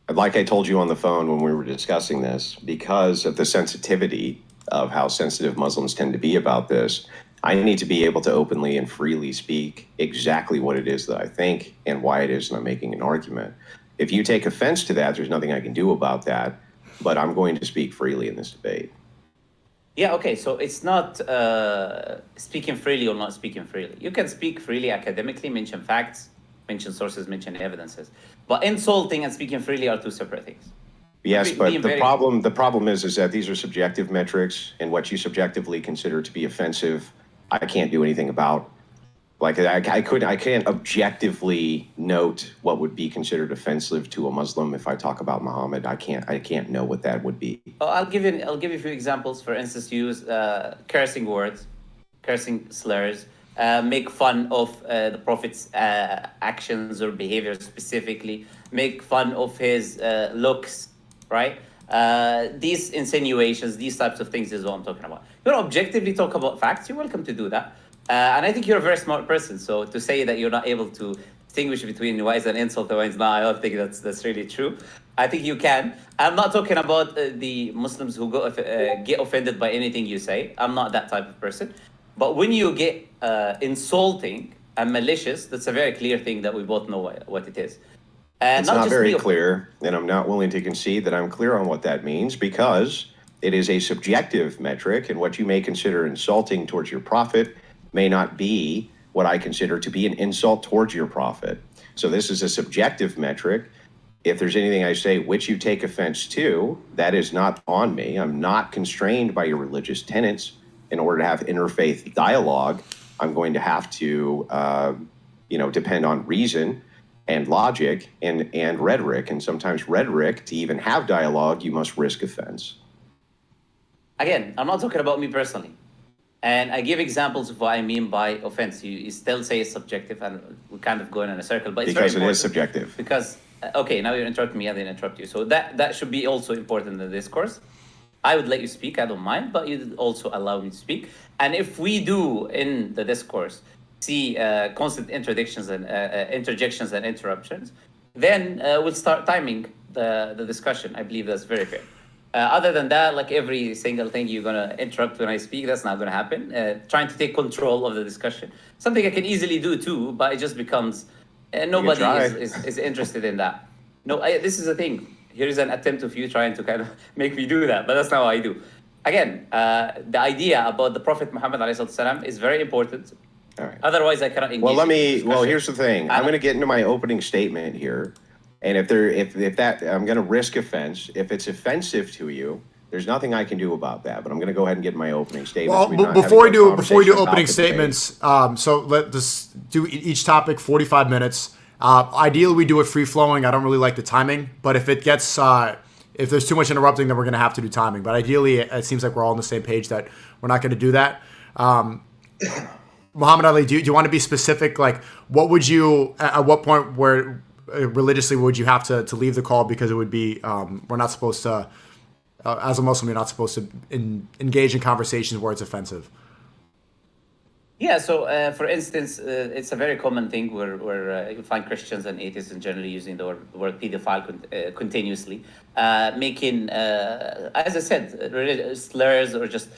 like I told you on the phone when we were discussing this, because of the sensitivity of how sensitive Muslims tend to be about this, I need to be able to openly and freely speak exactly what it is that I think and why it is that I'm making an argument. If you take offense to that, there's nothing I can do about that, but I'm going to speak freely in this debate. Yeah, okay, so it's not speaking freely or not speaking freely. You can speak freely academically, mention facts, mention sources, mention evidences. But insulting and speaking freely are two separate things. Yes, but the problem is that these are subjective metrics, and what you subjectively consider to be offensive, I can't do anything about. Like I can't objectively note what would be considered offensive to a Muslim if I talk about Muhammad. I can't know what that would be. Oh, I'll give you a few examples. For instance, use cursing words, cursing slurs, make fun of the Prophet's actions or behavior specifically, make fun of his looks, right? These insinuations, these types of things is what I'm talking about. You want to objectively talk about facts, you're welcome to do that. And I think you're a very smart person. So to say that you're not able to distinguish between why is an insult and why is not, I don't think that's really true. I think you can. I'm not talking about the Muslims who get offended by anything you say. I'm not that type of person. But when you get insulting and malicious, that's a very clear thing that we both know what it is. It's not very clear, and I'm not willing to concede that I'm clear on what that means, because it is a subjective metric, and what you may consider insulting towards your prophet may not be what I consider to be an insult towards your prophet. So this is a subjective metric. If there's anything I say which you take offense to, that is not on me. I'm not constrained by your religious tenets. In order to have interfaith dialogue, I'm going to have to, depend on reason and logic and rhetoric. And sometimes rhetoric, to even have dialogue, you must risk offense. Again, I'm not talking about me personally. And I give examples of what I mean by offense. You still say it's subjective, and we're kind of going in a circle. But it's because it is subjective. Because, okay, now you're interrupting me, I didn't interrupt you. So that should be also important in the discourse. I would let you speak, I don't mind, but you also allow me to speak. And if we do in the discourse see constant interjections and interruptions, then we'll start timing the discussion. I believe that's very fair. Other than that, like every single thing you're going to interrupt when I speak, that's not going to happen. Trying to take control of the discussion. Something I can easily do too, but it just becomes, nobody is interested in that. No, this is the thing. Here is an attempt of you trying to kind of make me do that, but that's not what I do. Again, the idea about the Prophet Muhammad _salam is very important. All right. Otherwise, I cannot engage. Well, here's the thing. I'm going to get into my opening statement here. And if I'm going to risk offense. If it's offensive to you, there's nothing I can do about that. But I'm going to go ahead and get my opening statement. Well, before we do opening statements, so let us do each topic 45 minutes. Ideally, we do it free flowing. I don't really like the timing, but if it gets if there's too much interrupting, then we're going to have to do timing. But ideally, it seems like we're all on the same page that we're not going to do that. Muhammad Ali, do you want to be specific? Like, what would you at what point where religiously would you have to leave the call, because it would be we're not supposed to as a Muslim, you're not supposed to engage in conversations where it's offensive. Yeah, so for instance, it's a very common thing where you find Christians and atheists generally using the word pedophile continuously, making, as I said, slurs or just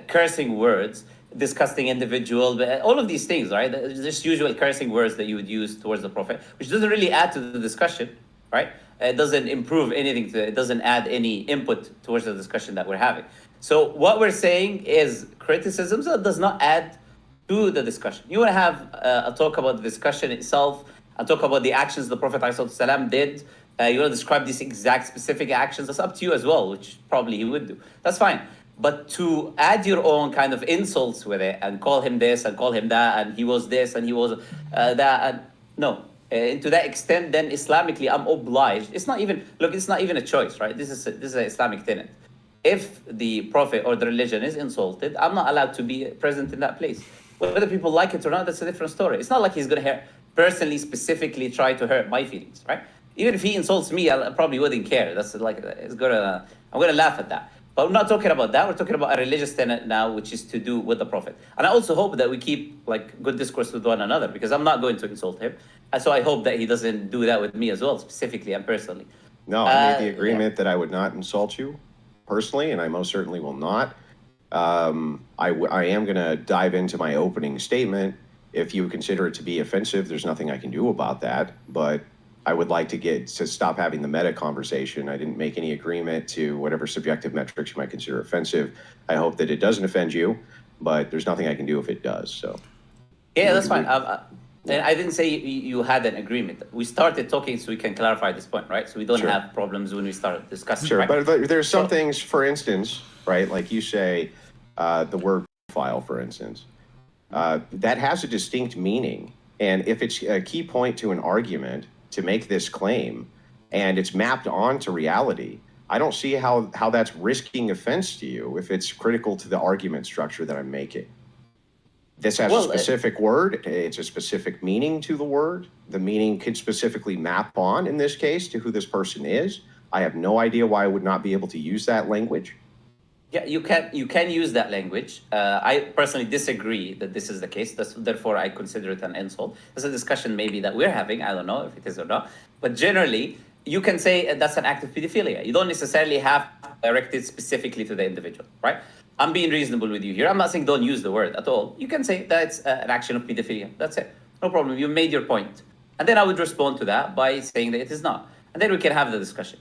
cursing words, disgusting individual, but all of these things, right? Just usual cursing words that you would use towards the Prophet, which doesn't really add to the discussion, right? It doesn't improve anything. It doesn't add any input towards the discussion that we're having. So what we're saying is criticisms that does not add to the discussion. You want to have a talk about the discussion itself, and talk about the actions the Prophet ﷺ did. You want to describe these exact specific actions. That's up to you as well, which probably he would do. That's fine. But to add your own kind of insults with it and call him this and call him that and he was this and he was that, and no. And to that extent, then Islamically, I'm obliged. It's not even a choice, right? This is an Islamic tenet. If the Prophet or the religion is insulted, I'm not allowed to be present in that place. Whether people like it or not, that's a different story. It's not like he's going to personally, specifically try to hurt my feelings, right? Even if he insults me, I probably wouldn't care. That's like, I'm going to laugh at that. But we're not talking about that. We're talking about a religious tenet now, which is to do with the Prophet. And I also hope that we keep like good discourse with one another, because I'm not going to insult him. And so I hope that he doesn't do that with me as well, specifically and personally. No, I made the agreement that I would not insult you personally, and I most certainly will not. I am going to dive into my opening statement. If you consider it to be offensive, there's nothing I can do about that. But I would like to stop having the meta conversation. I didn't make any agreement to whatever subjective metrics you might consider offensive. I hope that it doesn't offend you, but there's nothing I can do if it does. So. Yeah, that's fine. And I didn't say you had an agreement. We started talking so we can clarify this point, right? So we don't have problems when we start discussing. Sure, right? but there's some things, for instance, right? Like you say, the word file, for instance, that has a distinct meaning. And if it's a key point to an argument to make this claim, and it's mapped onto reality, I don't see how that's risking offense to you if it's critical to the argument structure that I'm making. This has a specific word. It's a specific meaning to the word. The meaning could specifically map on, in this case, to who this person is. I have no idea why I would not be able to use that language. Yeah, you can use that language. I personally disagree that this is the case. Therefore, I consider it an insult. There's a discussion maybe that we're having. I don't know if it is or not. But generally, you can say that's an act of pedophilia. You don't necessarily have to direct it specifically to the individual, right? I'm being reasonable with you here. I'm not saying don't use the word at all. You can say that it's an action of pedophilia. That's it. No problem. You made your point. And then I would respond to that by saying that it is not. And then we can have the discussion.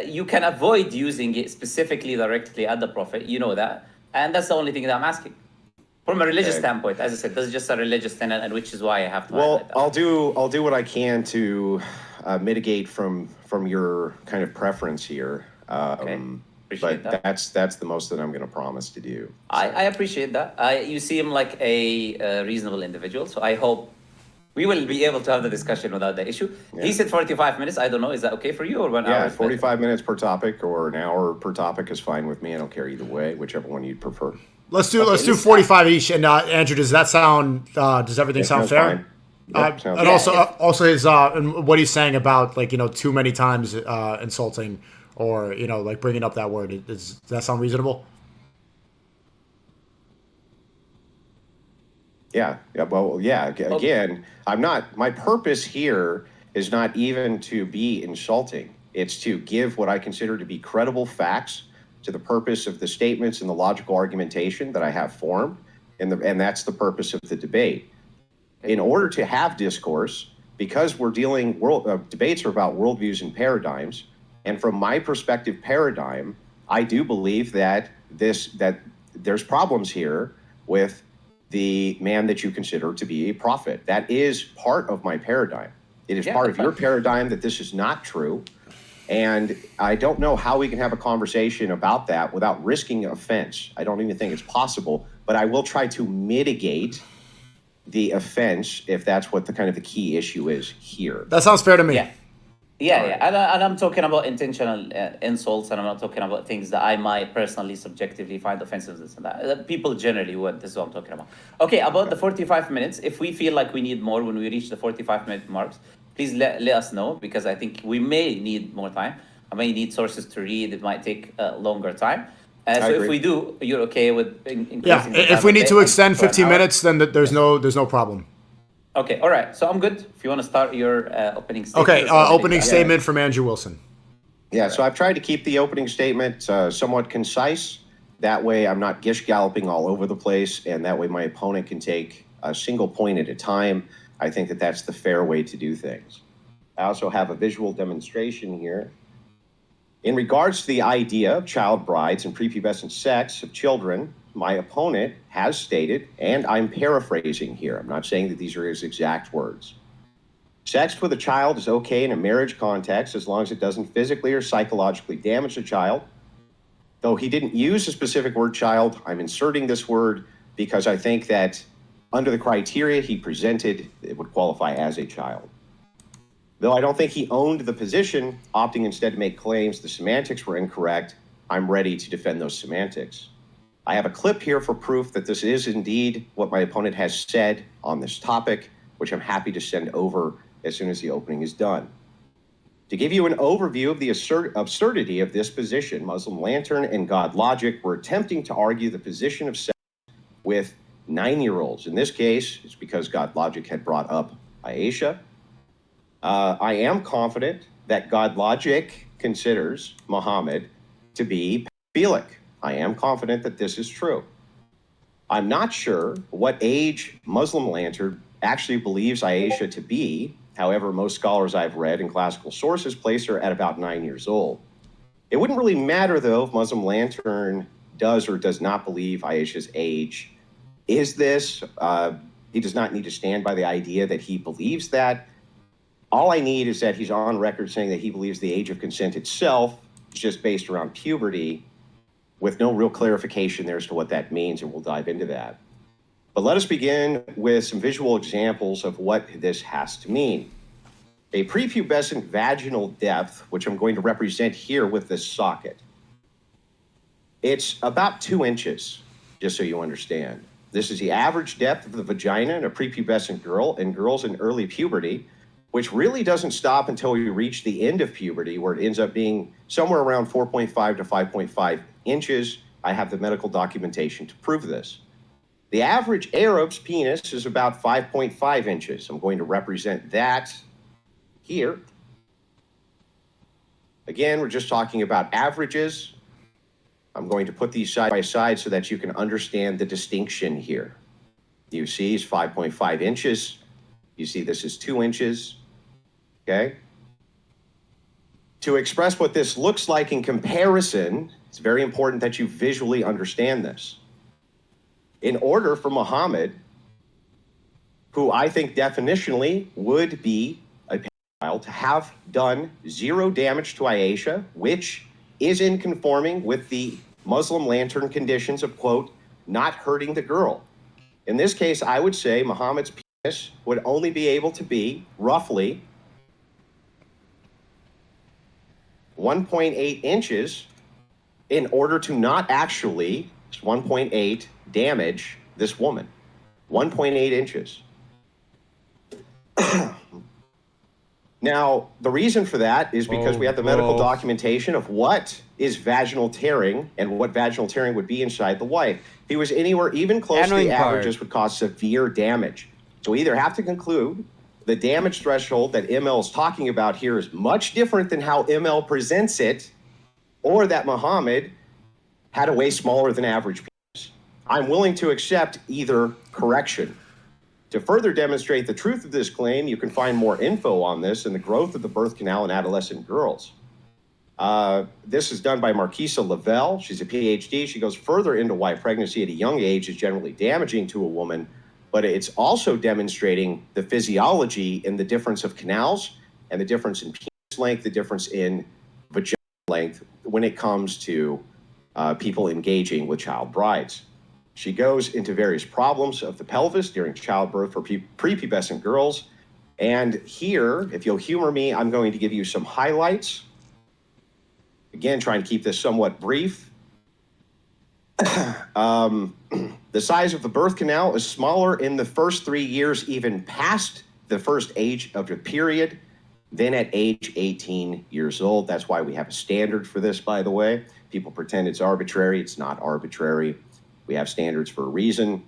You can avoid using it specifically directly at the prophet. You know that. And that's the only thing that I'm asking. From a religious standpoint, as I said, this is just a religious tenet, and which is why I have to highlight that. I'll do what I can to mitigate from your kind of preference here. But that's the most that I'm going to promise to do. I appreciate that. You seem like a reasonable individual, so I hope we will be able to have the discussion without the issue. Yeah. He said 45 minutes. I don't know. Is that okay for you or 1 hour? Yeah, 45 minutes per topic or an hour per topic is fine with me. I don't care either way, whichever one you'd prefer. Let's do 45 each. And Andrew, does that sound? Does everything sound fair? Yep, and also his and what he's saying about too many times insulting. Or, like bringing up that word. Does that sound reasonable? Yeah. Well, yeah. Again, my purpose here is not even to be insulting. It's to give what I consider to be credible facts to the purpose of the statements and the logical argumentation that I have formed. And that's the purpose of the debate. In order to have discourse, because we're dealing, debates are about worldviews and paradigms. And from my perspective paradigm, I do believe that there's problems here with the man that you consider to be a prophet. That is part of my paradigm. It is part of your paradigm that this is not true. And I don't know how we can have a conversation about that without risking offense. I don't even think it's possible, but I will try to mitigate the offense if that's what the key issue is here. That sounds fair to me. Yeah, and I'm talking about intentional insults, and I'm not talking about things that I might personally, subjectively find offensive, this and that. People generally would. This is what I'm talking about. Okay, about the 45 minutes, if we feel like we need more when we reach the 45-minute marks, please let us know, because I think we may need more time. I may need sources to read. It might take longer time. So if we do, you're okay with increasing the time? If we need to extend 15 minutes, then there's no problem. Okay, all right. So I'm good. If you want to start your opening statement. Okay, opening statement from Andrew Wilson. Yeah, so I've tried to keep the opening statement somewhat concise. That way I'm not gish-galloping all over the place, and that way my opponent can take a single point at a time. I think that that's the fair way to do things. I also have a visual demonstration here. In regards to the idea of child brides and prepubescent sex of children, my opponent has stated, and I'm paraphrasing here, I'm not saying that these are his exact words. Sex with a child is okay in a marriage context as long as it doesn't physically or psychologically damage the child. Though he didn't use a specific word child, I'm inserting this word because I think that under the criteria he presented, it would qualify as a child. Though I don't think he owned the position, opting instead to make claims the semantics were incorrect, I'm ready to defend those semantics. I have a clip here for proof that this is indeed what my opponent has said on this topic, which I'm happy to send over as soon as the opening is done. To give you an overview of the absurdity of this position, Muslim Lantern and God Logic were attempting to argue the position of sex with 9-year-olds. In this case, it's because God Logic had brought up Aisha. I am confident that God Logic considers Muhammad to be pedophilic. I am confident that this is true. I'm not sure what age Muslim Lantern actually believes Aisha to be. However, most scholars I've read in classical sources place her at about 9 years old. It wouldn't really matter, though, if Muslim Lantern does or does not believe Aisha's age. Is this? He does not need to stand by the idea that he believes that. All I need is that he's on record saying that he believes the age of consent itself is just based around puberty, with no real clarification there as to what that means, and we'll dive into that. But let us begin with some visual examples of what this has to mean. A prepubescent vaginal depth, which I'm going to represent here with this socket. It's about 2 inches, just so you understand. This is the average depth of the vagina in a prepubescent girl and girls in early puberty, which really doesn't stop until you reach the end of puberty, where it ends up being somewhere around 4.5 to 5.5 inches. I have the medical documentation to prove this. The average Arab's penis is about 5.5 inches. I'm going to represent that here. Again, we're just talking about averages. I'm going to put these side by side so that you can understand the distinction here. You see it's 5.5 inches. You see this is 2 inches. Okay? To express what this looks like in comparison, it's very important that you visually understand this. In order for Muhammad, who I think definitionally would be a pedophile, to have done 0 damage to Aisha, which is in conforming with the Muslim Lantern conditions of, quote, not hurting the girl. In this case, I would say Muhammad's penis would only be able to be roughly 1.8 inches in order to not actually, 1.8, damage this woman. 1.8 inches. Now, the reason for that is because we have the medical documentation of what is vaginal tearing and what vaginal tearing would be inside the wife. If he was anywhere even close to the averages, would cause severe damage. So we either have to conclude the damage threshold that ML is talking about here is much different than how ML presents it, or that Muhammad had a way smaller than average penis. I'm willing to accept either correction. To further demonstrate the truth of this claim, you can find more info on this in the growth of the birth canal in adolescent girls. This is done by Marquisa Lavelle. She's a PhD. She goes further into why pregnancy at a young age is generally damaging to a woman, but it's also demonstrating the physiology in the difference of canals and the difference in penis length, the difference in vagina length when it comes to people engaging with child brides. She goes into various problems of the pelvis during childbirth for prepubescent girls. And here, if you'll humor me, I'm going to give you some highlights. Again, trying to keep this somewhat brief. The size of the birth canal is smaller in the first 3 years, even past the first age of the period, than at age 18 years old. That's why we have a standard for this, by the way. People pretend it's arbitrary. It's not arbitrary. We have standards for a reason.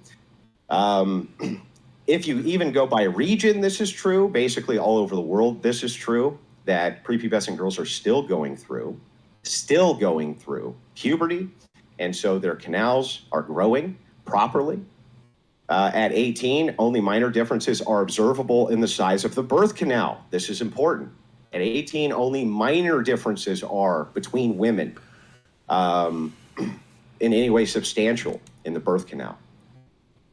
If you even go by region, this is true. Basically, all over the world, this is true, that prepubescent girls are still going through puberty, and so their canals are growing properly. At 18, only minor differences are observable in the size of the birth canal. This is important. At 18, only minor differences are between women. In any way substantial in the birth canal.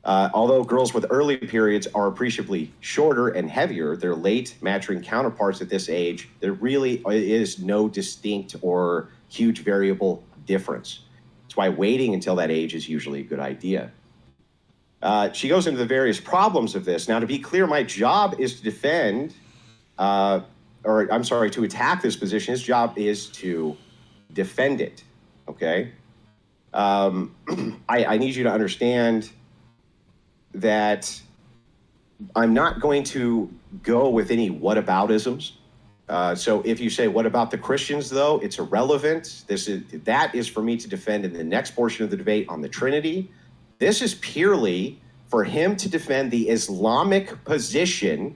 Although girls with early periods are appreciably shorter and heavier, their late maturing counterparts at this age, there really is no distinct or huge variable difference. That's why waiting until that age is usually a good idea. She goes into the various problems of this. Now, to be clear, my job is to defend, to attack this position. His job is to defend it, okay? I need you to understand that I'm not going to go with any whataboutisms. So if you say, what about the Christians, though? It's irrelevant. That is for me to defend in the next portion of the debate on the Trinity. This is purely for him to defend the Islamic position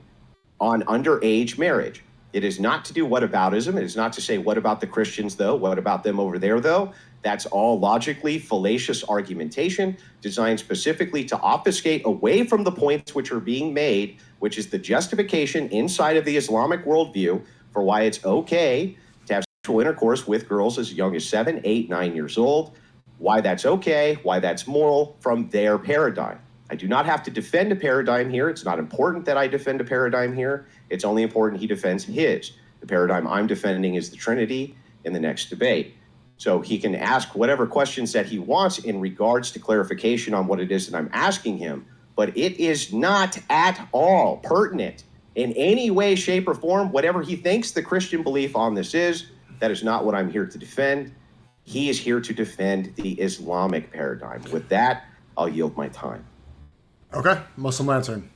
on underage marriage. It is not to do whataboutism. It is not to say, what about the Christians, though? What about them over there, though? That's all logically fallacious argumentation designed specifically to obfuscate away from the points which are being made, which is the justification inside of the Islamic worldview for why it's okay to have sexual intercourse with girls as young as 7, 8, 9 years old, why that's okay, why that's moral from their paradigm. I do not have to defend a paradigm here. It's not important that I defend a paradigm here. It's only important he defends his. The paradigm I'm defending is the Trinity in the next debate. So he can ask whatever questions that he wants in regards to clarification on what it is that I'm asking him, but it is not at all pertinent in any way, shape, or form. Whatever he thinks the Christian belief on this is, that is not what I'm here to defend. He is here to defend the Islamic paradigm. With that, I'll yield my time. Okay, Muslim Lantern.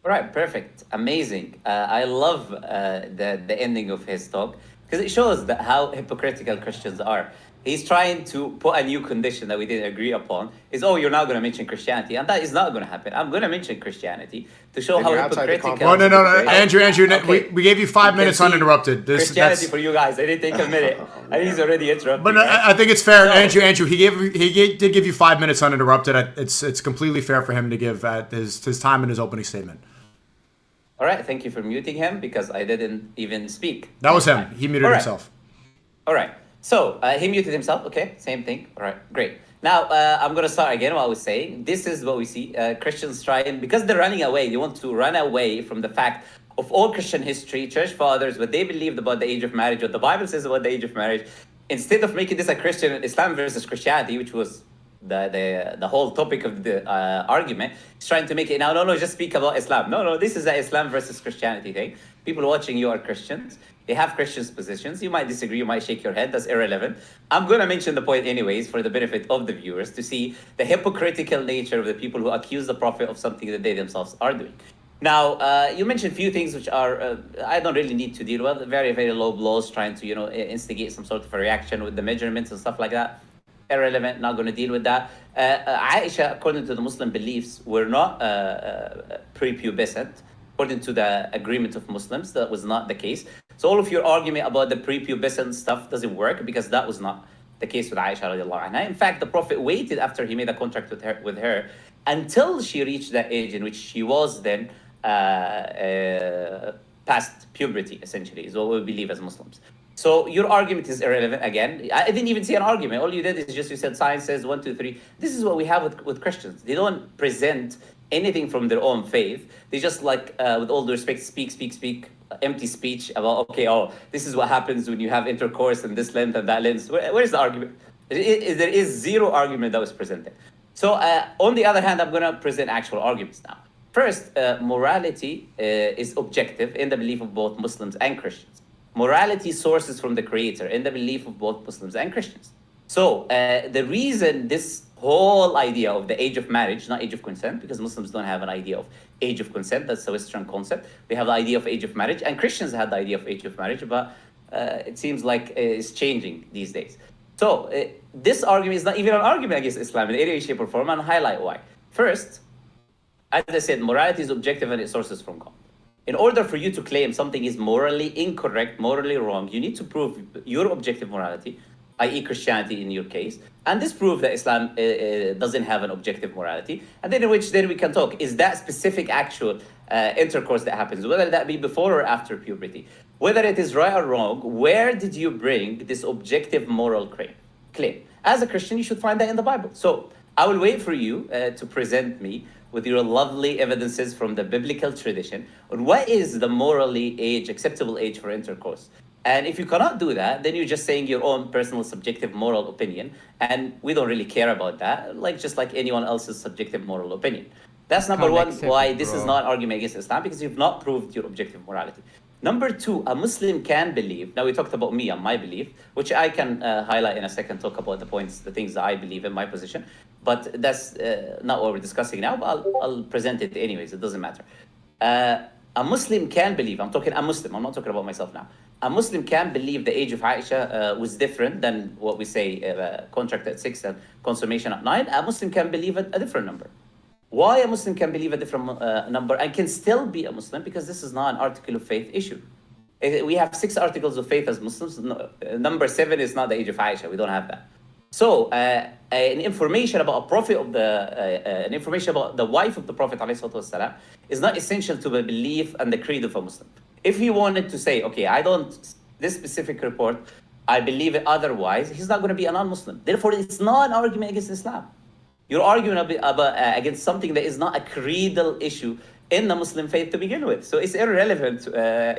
All right, perfect, amazing. I love the ending of his talk because it shows that how hypocritical Christians are. He's trying to put a new condition that we didn't agree upon. Is, oh, you're not going to mention Christianity, and that is not going to happen. I'm going to mention Christianity to show how hypocritical. No, Andrew, okay. we gave you 5 minutes uninterrupted. Christianity for you guys. I didn't take a minute, and he's already interrupted. But I think it's fair, Andrew. He did give you 5 minutes uninterrupted. It's completely fair for him to give his time in his opening statement. All right, thank you for muting him because I didn't even speak. That was him. He muted himself. All right. So he muted himself. Okay, same thing. All right, great. Now I'm going to start again what I was saying. This is what we see. Christians trying, because they're running away. They want to run away from the fact of all Christian history, church fathers, what they believed about the age of marriage, what the Bible says about the age of marriage. Instead of making this a Christian Islam versus Christianity, which was the whole topic of the argument, he's trying to make it now. No, just speak about Islam. No, this is a Islam versus Christianity thing. People watching you are Christians. They have Christians' positions. You might disagree. You might shake your head. That's irrelevant. I'm going to mention the point anyways for the benefit of the viewers to see the hypocritical nature of the people who accuse the Prophet of something that they themselves are doing. Now, you mentioned a few things which are, I don't really need to deal with. Very, very low blows, trying to, instigate some sort of a reaction with the measurements and stuff like that. Irrelevant, not going to deal with that. Aisha, according to the Muslim beliefs, were not prepubescent. According to the agreement of Muslims, that was not the case. So all of your argument about the prepubescent stuff doesn't work because that was not the case with Aisha radiallahu anha. In fact, the Prophet waited after he made a contract with her until she reached that age in which she was then past puberty, essentially, is what we believe as Muslims. So your argument is irrelevant again. I didn't even see an argument. All you did is just you said science says 1, 2, 3. This is what we have with Christians. They don't present anything from their own faith. They just with all due respect, speak, empty speech about, this is what happens when you have intercourse and this length and that length. Where's the argument? There is zero argument that was presented. So on the other hand, I'm going to present actual arguments now. First, morality is objective in the belief of both Muslims and Christians. Morality sources from the Creator in the belief of both Muslims and Christians. So the reason this whole idea of the age of marriage, not age of consent, because Muslims don't have an idea of age of consent, that's a Western concept. We have the idea of age of marriage, and Christians had the idea of age of marriage, but it seems like it's changing these days. So this argument is not even an argument against Islam in any way, shape, or form, and I'll highlight why. First, as I said, morality is objective and it sources from God. In order for you to claim something is morally incorrect, morally wrong, you need to prove your objective morality, i.e. Christianity in your case, and this proves that Islam doesn't have an objective morality, and then in which then we can talk, is that specific actual intercourse that happens, whether that be before or after puberty, whether it is right or wrong, where did you bring this objective moral claim? As a Christian, you should find that in the Bible. So I will wait for you to present me with your lovely evidences from the biblical tradition on what is the morally acceptable age for intercourse. And if you cannot do that, then you're just saying your own personal subjective moral opinion, and we don't really care about that, just like anyone else's subjective moral opinion. That's number one, why this is not an argument against Islam, because you've not proved your objective morality. Number two, a Muslim can believe, now we talked about me and my belief, which I can highlight in a second, talk about the things that I believe in my position, but that's not what we're discussing now, but I'll present it anyways, it doesn't matter. A Muslim can believe, I'm talking a Muslim, I'm not talking about myself now. A Muslim can believe the age of Aisha was different than what we say, contract at 6 and consummation at 9. A Muslim can believe a different number. Why a Muslim can believe a different number and can still be a Muslim? Because this is not an article of faith issue. We have 6 articles of faith as Muslims. Number 7 is not the age of Aisha. We don't have that. So, an information about a prophet of an information about the wife of the Prophet ﷺ is not essential to the belief and the creed of a Muslim. If he wanted to say, okay, this specific report, I believe it otherwise, he's not going to be a non-Muslim. Therefore, it's not an argument against Islam. You're arguing against something that is not a creedal issue in the Muslim faith to begin with. So it's irrelevant.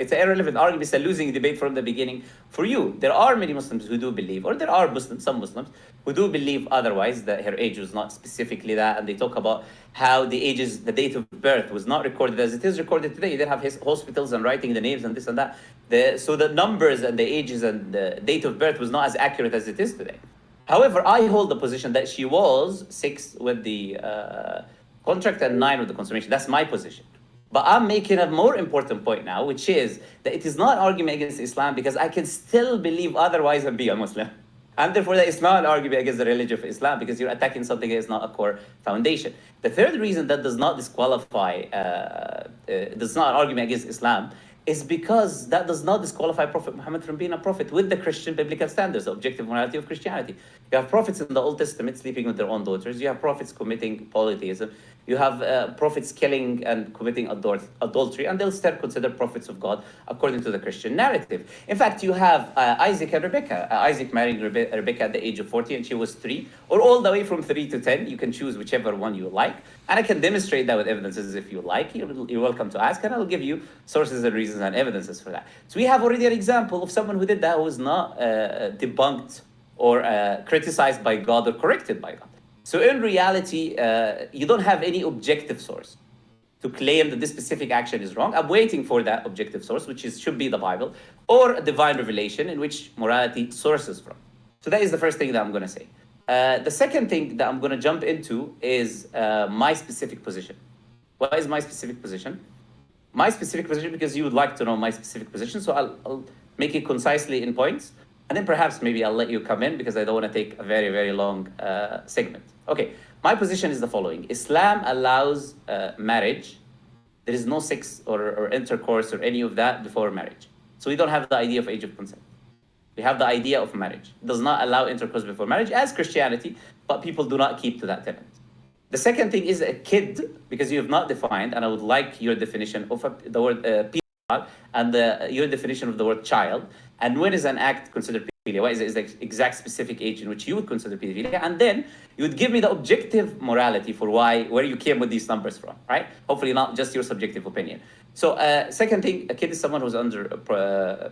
It's an irrelevant argument. It's a losing debate from the beginning for you. There are many Muslims who do believe, or there are some Muslims who do believe otherwise, that her age was not specifically that, and they talk about how the date of birth was not recorded as it is recorded today. They have his hospitals and writing the names and this and that. So the numbers and the ages and the date of birth was not as accurate as it is today. However, I hold the position that she was 6 with the contract and 9 with the consummation. That's my position. But I'm making a more important point now, which is that it is not an argument against Islam because I can still believe otherwise and be a Muslim. And therefore, that is not an argument against the religion of Islam because you're attacking something that is not a core foundation. The third reason that does not disqualify, does not an argument against Islam, is because that does not disqualify Prophet Muhammad from being a prophet with the Christian biblical standards, the objective morality of Christianity. You have prophets in the Old Testament sleeping with their own daughters. You have prophets committing polytheism. You have prophets killing and committing adultery, and they'll still considered prophets of God according to the Christian narrative. In fact, you have Isaac and Rebecca. Isaac marrying Rebecca at the age of 40, and she was 3, or all the way from 3 to 10. You can choose whichever one you like, and I can demonstrate that with evidences if you like. You're welcome to ask, and I'll give you sources and reasons and evidences for that. So we have already an example of someone who did that who was not debunked or criticized by God or corrected by God. So in reality, you don't have any objective source to claim that this specific action is wrong. I'm waiting for that objective source, which should be the Bible, or a divine revelation in which morality sources from. So that is the first thing that I'm going to say. The second thing that I'm going to jump into is my specific position. What is my specific position? My specific position, because you would like to know my specific position, so I'll make it concisely in points. And then perhaps maybe I'll let you come in because I don't want to take a very, very long segment. Okay, my position is the following. Islam allows marriage. There is no sex or intercourse or any of that before marriage. So we don't have the idea of age of consent. We have the idea of marriage. It does not allow intercourse before marriage as Christianity, but people do not keep to that tenet. The second thing is a kid, because you have not defined, and I would like your definition of the word pedophile and your definition of the word child. And when is an act considered pedophilia? What is the exact specific age in which you would consider pedophilia? And then you would give me the objective morality for where you came with these numbers from, right? Hopefully not just your subjective opinion. So second thing, a kid is someone who's under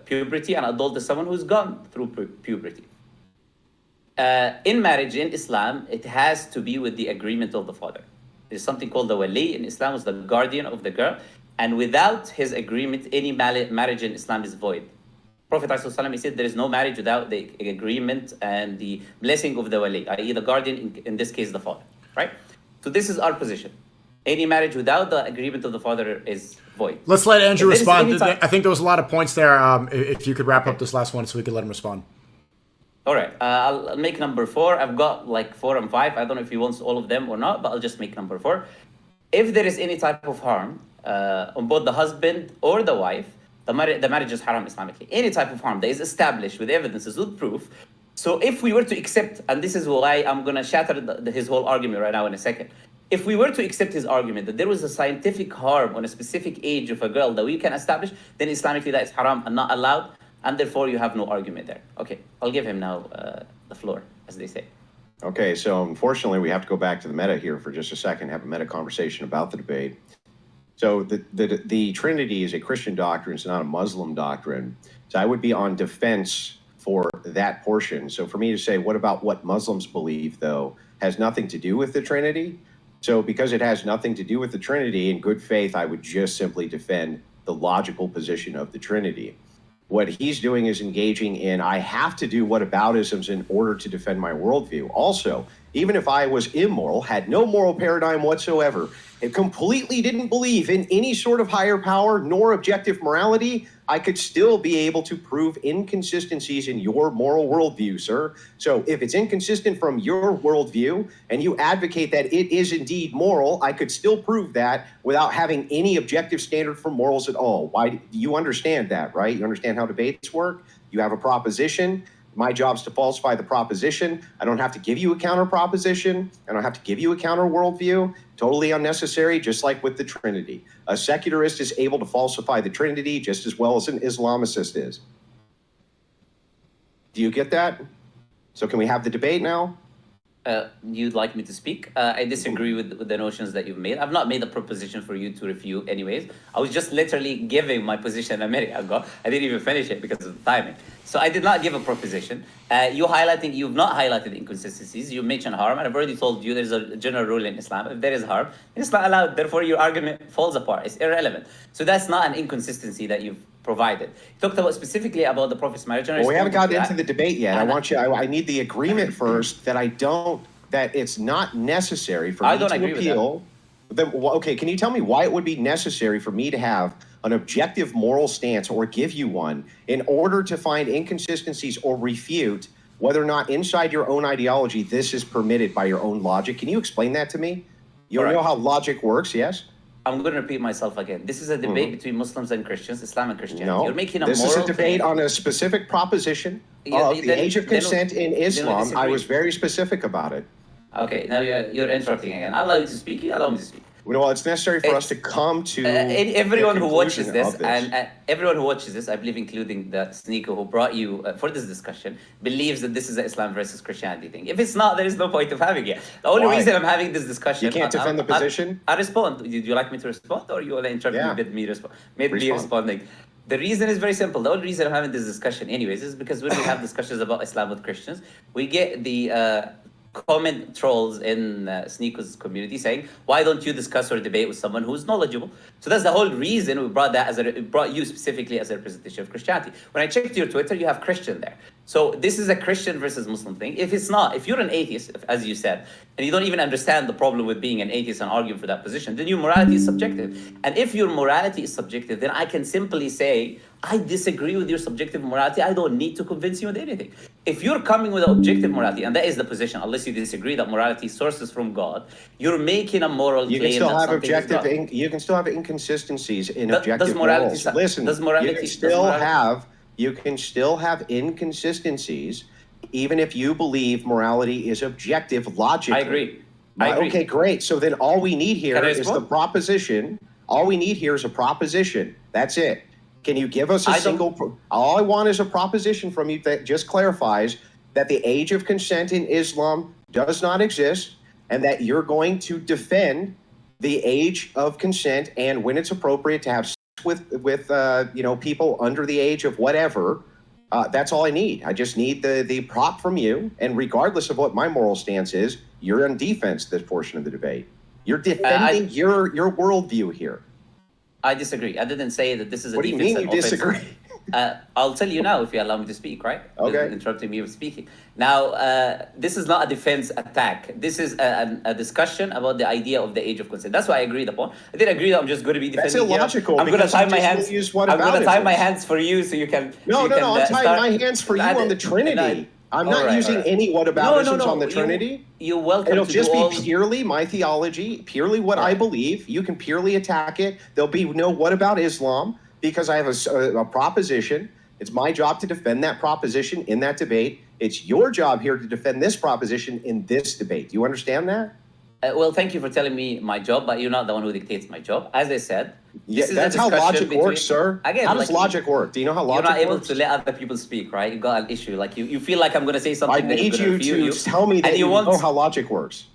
puberty, and adult is someone who's gone through puberty. In marriage, in Islam, it has to be with the agreement of the father. There's something called the wali in Islam, who's the guardian of the girl. And without his agreement, any marriage in Islam is void. Prophet ﷺ, he said there is no marriage without the agreement and the blessing of the wali, i.e. the guardian, in this case the father, right? So this is our position. Any marriage without the agreement of the father is void. Let's let Andrew respond. I think there was a lot of points there. If you could wrap up this last one so we could let him respond. All right, I'll make number 4. I've got like 4 and 5. I don't know if he wants all of them or not, but I'll just make number 4. If there is any type of harm on both the husband or the wife, the marriage is haram Islamically. Any type of harm that is established with evidences, with proof. So if we were to accept, and this is why I'm going to shatter his whole argument right now in a second. If we were to accept his argument that there was a scientific harm on a specific age of a girl that we can establish, then Islamically that is haram and not allowed, and therefore you have no argument there. Okay, I'll give him now the floor, as they say. Okay, so unfortunately we have to go back to the meta here for just a second, have a meta conversation about the debate. So the Trinity is a Christian doctrine, it's not a Muslim doctrine. So I would be on defense for that portion. So for me to say, what about what Muslims believe, though, has nothing to do with the Trinity. So because it has nothing to do with the Trinity, in good faith, I would just simply defend the logical position of the Trinity. What he's doing is engaging in, I have to do whataboutisms in order to defend my worldview. Also, even if I was immoral, had no moral paradigm whatsoever, and completely didn't believe in any sort of higher power nor objective morality, I could still be able to prove inconsistencies in your moral worldview, sir. So if it's inconsistent from your worldview and you advocate that it is indeed moral, I could still prove that without having any objective standard for morals at all. Why do you understand that, right? You understand how debates work? You have a proposition. My job is to falsify the proposition. I don't have to give you a counter proposition. I don't have to give you a counter worldview. Totally unnecessary, just like with the Trinity. A secularist is able to falsify the Trinity just as well as an Islamicist is. Do you get that? So can we have the debate now? You'd like me to speak? I disagree with the notions that you've made. I've not made a proposition for you to refute anyways. I was just literally giving my position a minute ago. I didn't even finish it because of the timing. So I did not give a proposition. You've not highlighted inconsistencies. You mentioned harm, and I've already told you there's a general rule in Islam. If there is harm, it's not allowed. Therefore, your argument falls apart. It's irrelevant. So that's not an inconsistency that you've provided. You talked about specifically about the Prophet's marriage. Well, we haven't gotten into the debate yet. I need the agreement first that it's not necessary for me to appeal. Okay, can you tell me why it would be necessary for me to have an objective moral stance or give you one in order to find inconsistencies or refute whether or not inside your own ideology this is permitted by your own logic? Can you explain that to me? You know how logic works, yes? I'm going to repeat myself again. This is a debate between Muslims and Christians, Islam and Christianity. No, you're making this is a debate on a specific proposition of the age of consent in Islam. I was very specific about it. Okay, now you're interrupting again. I'll allow you to speak. Allow me to speak. Well, it's necessary for us to come to everyone who watches this, and everyone who watches this, I believe, including the sneaker who brought you for this discussion, believes that this is an Islam versus Christianity thing. If it's not, there is no point of having it. The only reason I'm having this discussion, you can't defend the position. I respond. Do you like me to respond, or you want to interrupt me with me responding? The reason is very simple. The only reason I'm having this discussion, anyways, is because when we have discussions about Islam with Christians, we get the comment trolls in Sneaker's community saying, why don't you discuss or debate with someone who's knowledgeable? So that's the whole reason we brought you specifically as a representation of Christianity. When I checked your Twitter, you have Christian there. So this is a Christian versus Muslim thing. If it's not, if you're an atheist, as you said, and you don't even understand the problem with being an atheist and arguing for that position, then your morality is subjective. And if your morality is subjective, then I can simply say, I disagree with your subjective morality. I don't need to convince you with anything. If you're coming with an objective morality, and that is the position, unless you disagree that morality sources from God, you're making a moral claim. You can still have inconsistencies in objective morals. Listen, you can still have inconsistencies even if you believe morality is objective logically. I agree. Okay, great. So then all we need here is the proposition. All we need here is a proposition. That's it. Can you give us all I want is a proposition from you that just clarifies that the age of consent in Islam does not exist and that you're going to defend the age of consent and when it's appropriate to have sex with people under the age of whatever. That's all I need. I just need the prop from you. And regardless of what my moral stance is, you're on defense this portion of the debate. You're defending your worldview here. I disagree. I didn't say that this is a defense. What do you mean you disagree? I'll tell you now if you allow me to speak, right? Okay. Interrupting me with speaking. Now, this is not a defense attack. This is a discussion about the idea of the age of consent. That's what I agreed upon. I didn't agree that I'm just going to be defending. That's illogical. I'm going to tie my hands. I'm going to tie my hands for you so you can. No. I'm tying my hands for you on the Trinity. I'm not using any whataboutisms on the Trinity. You're welcome. It'll just be purely my theology, purely what I believe. You can purely attack it. There'll be no what about Islam because I have a proposition. It's my job to defend that proposition in that debate. It's your job here to defend this proposition in this debate. Do you understand that? Well, thank you for telling me my job, but you're not the one who dictates my job. As I said, that's how logic works, sir. Again, how does logic work? Do you know how logic works? You're not able to let other people speak, right? You've got an issue. Like you feel like I'm going to say something. I need you to tell me that you know how logic works.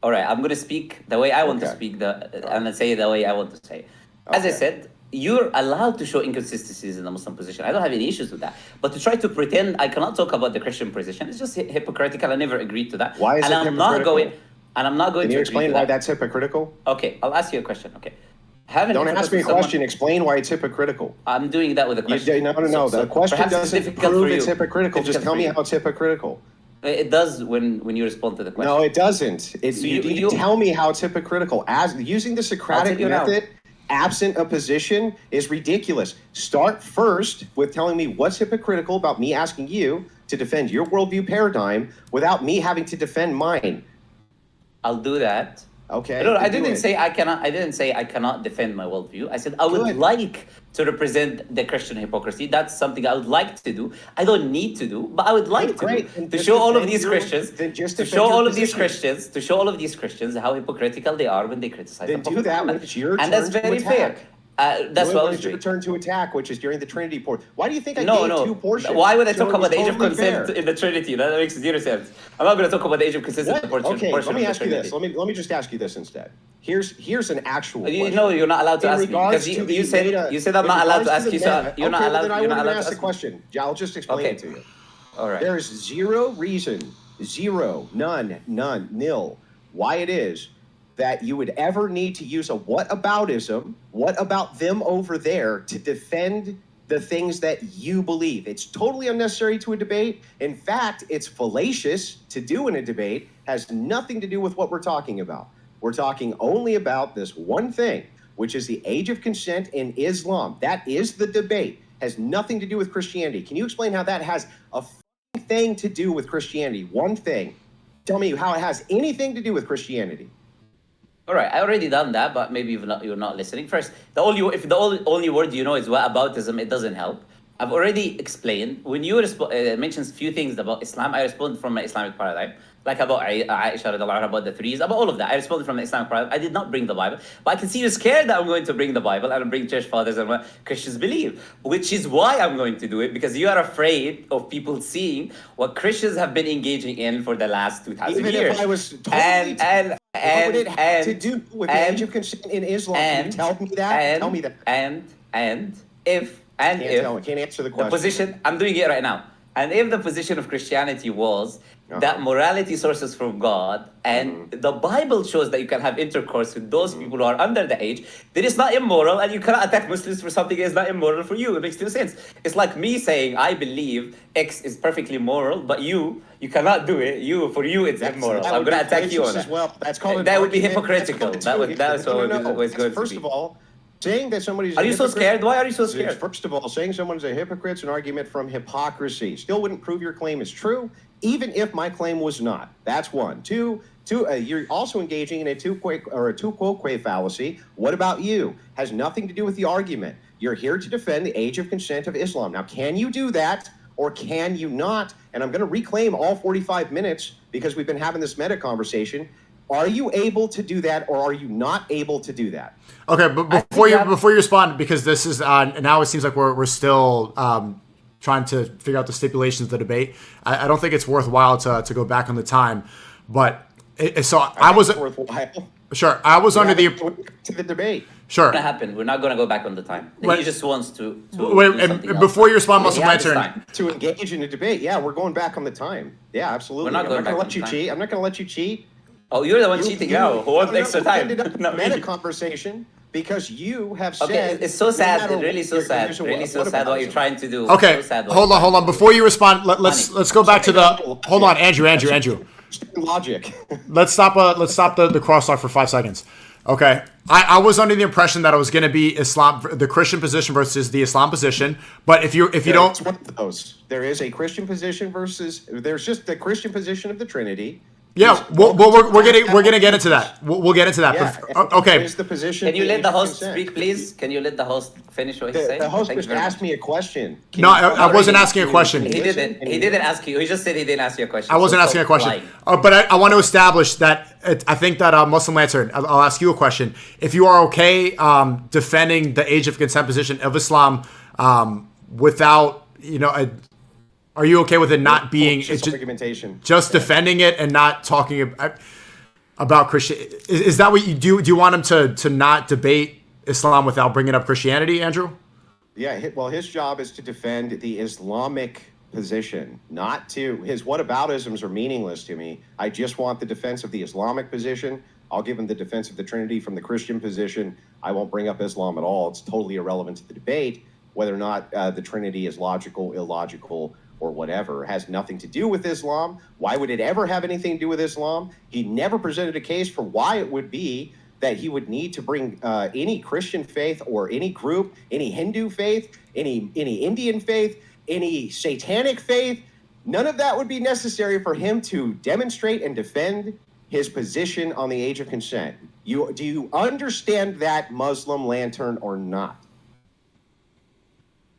All right, I'm going to speak the way I want to speak. I'm going to say the way I want to say. As I said, you're allowed to show inconsistencies in the Muslim position. I don't have any issues with that. But to try to pretend I cannot talk about the Christian position, it's just hypocritical. I never agreed to that. Why is it hypocritical? And I'm not going to. Can you explain why that's hypocritical? Okay, I'll ask you a question. Okay. Don't ask me a question. Explain why it's hypocritical. I'm doing that with a question. No. The question doesn't prove it's hypocritical. Just tell me how it's hypocritical. It does when you respond to the question. No, it doesn't. you Tell me how it's hypocritical. As using the Socratic method, absent a position, is ridiculous. Start first with telling me what's hypocritical about me asking you to defend your worldview paradigm without me having to defend mine. I'll do that. Okay. No, I didn't say I cannot. I didn't say I cannot defend my worldview. I said I would like to represent the Christian hypocrisy. That's something I would like to do. I don't need to do, but I would like to show all of these Christians, to show all of these Christians how hypocritical they are when they criticize the Prophet Muhammad. And that's very fair. That's what I was doing. Your turn to attack, which is during the Trinity portion. Why do you think I gave two portions? Why would I talk about the age of consent in the Trinity? That makes zero sense. I'm not going to talk about the age of consent in the portion. Okay, let me ask you this. Let me just ask you this instead. Here's an actual question. No, you're not allowed to ask me because you said I'm not allowed to ask you. So you're not allowed. You're not allowed to ask the question. I'll just explain it to you. All right. There is zero reason, none, nil, why it is that you would ever need to use a whataboutism, what about them over there, to defend the things that you believe. It's totally unnecessary to a debate. In fact, it's fallacious to do in a debate, has nothing to do with what we're talking about. We're talking only about this one thing, which is the age of consent in Islam. That is the debate, has nothing to do with Christianity. Can you explain how that has a thing to do with Christianity? One thing. Tell me how it has anything to do with Christianity. All right, I already done that, but maybe you're not listening. First, if the only word you know is whataboutism, it doesn't help. I've already explained. When you mentions few things about Islam, I respond from my Islamic paradigm, like about Aisha, about the threes, about all of that. I responded from the Islamic paradigm. I did not bring the Bible, but I can see you're scared that I'm going to bring the Bible and bring church fathers and what Christians believe, which is why I'm going to do it, because you are afraid of people seeing what Christians have been engaging in for the last 2,000 years. Even if I was totally what would it have to do with the age of consent in Islam? Can you tell me that? Tell me that. Can't answer the question. The position, I'm doing it right now. And if the position of Christianity was that morality sources from God, and the Bible shows that you can have intercourse with those people who are under the age, then it's not immoral, and you cannot attack Muslims for something that is not immoral for you. It makes no sense. It's like me saying, I believe X is perfectly moral, but you cannot do it. For you, it's immoral. So I'm going to attack you on that. Well, that's called that would be hypocritical. That's what it's going to be. First of all, saying that somebody's Are you so scared? Why are you so scared? First of all, saying someone's a hypocrite is an argument from hypocrisy. Still wouldn't prove your claim is true, even if my claim was not. That's one. Two, you're also engaging in a tu quoque fallacy. What about you? Has nothing to do with the argument. You're here to defend the age of consent of Islam. Now, can you do that or can you not? And I'm going to reclaim all 45 minutes because we've been having this meta conversation. Are you able to do that or are you not able to do that? Okay, but before you respond, because this is now it seems like we're still trying to figure out the stipulations of the debate. I don't think it's worthwhile to go back on the time, but I was worthwhile. Sure, I was under the to the debate. Sure, it's gonna happen. We're not gonna go back on the time. He just wants to wait. And before you respond, Muslim Lantern, to engage in a debate. Yeah, we're going back on the time. Yeah, absolutely. We're not going I'm not going to let you cheat. I'm not going to let you cheat. Oh, you're the one cheating now. Who wants extra time? Meta conversation because you have said. Okay, it's so sad. It's really so sad. Really so sad what you're trying to do. Okay, hold on. Before you respond, let's go back to the. Hold on, Andrew. Logic. Let's stop the crosstalk for 5 seconds. Okay, I was under the impression that it was going to be Islam, the Christian position versus the Islam position. But if you don't, it's one of those. There is a Christian position versus. There's just the Christian position of the Trinity. Yeah, we're gonna get into that. We'll get into that. Yeah, but, okay. The position. Can you let the host speak, please? Can you let the host finish what he's saying? The host just asked me a question. No, I wasn't asking a question. He didn't ask you. He just said he didn't ask you a question. I wasn't asking a question. But I want to establish that I think that Muslim Lantern. I'll ask you a question. If you are okay defending the age of consent position of Islam without are you okay with it not being argumentation? Just defending it and not talking about Christian? Is that what you do? Do you want him to not debate Islam without bringing up Christianity, Andrew? Yeah. Well, his job is to defend the Islamic position, not to his whataboutisms are meaningless to me. I just want the defense of the Islamic position. I'll give him the defense of the Trinity from the Christian position. I won't bring up Islam at all. It's totally irrelevant to the debate whether or not the Trinity is logical, illogical, or whatever has nothing to do with Islam. Why would it ever have anything to do with Islam? He never presented a case for why it would be that he would need to bring any Christian faith or any group, any Hindu faith, any Indian faith, any satanic faith. None of that would be necessary for him to demonstrate and defend his position on the age of consent. Do you understand that, Muslim Lantern, or not?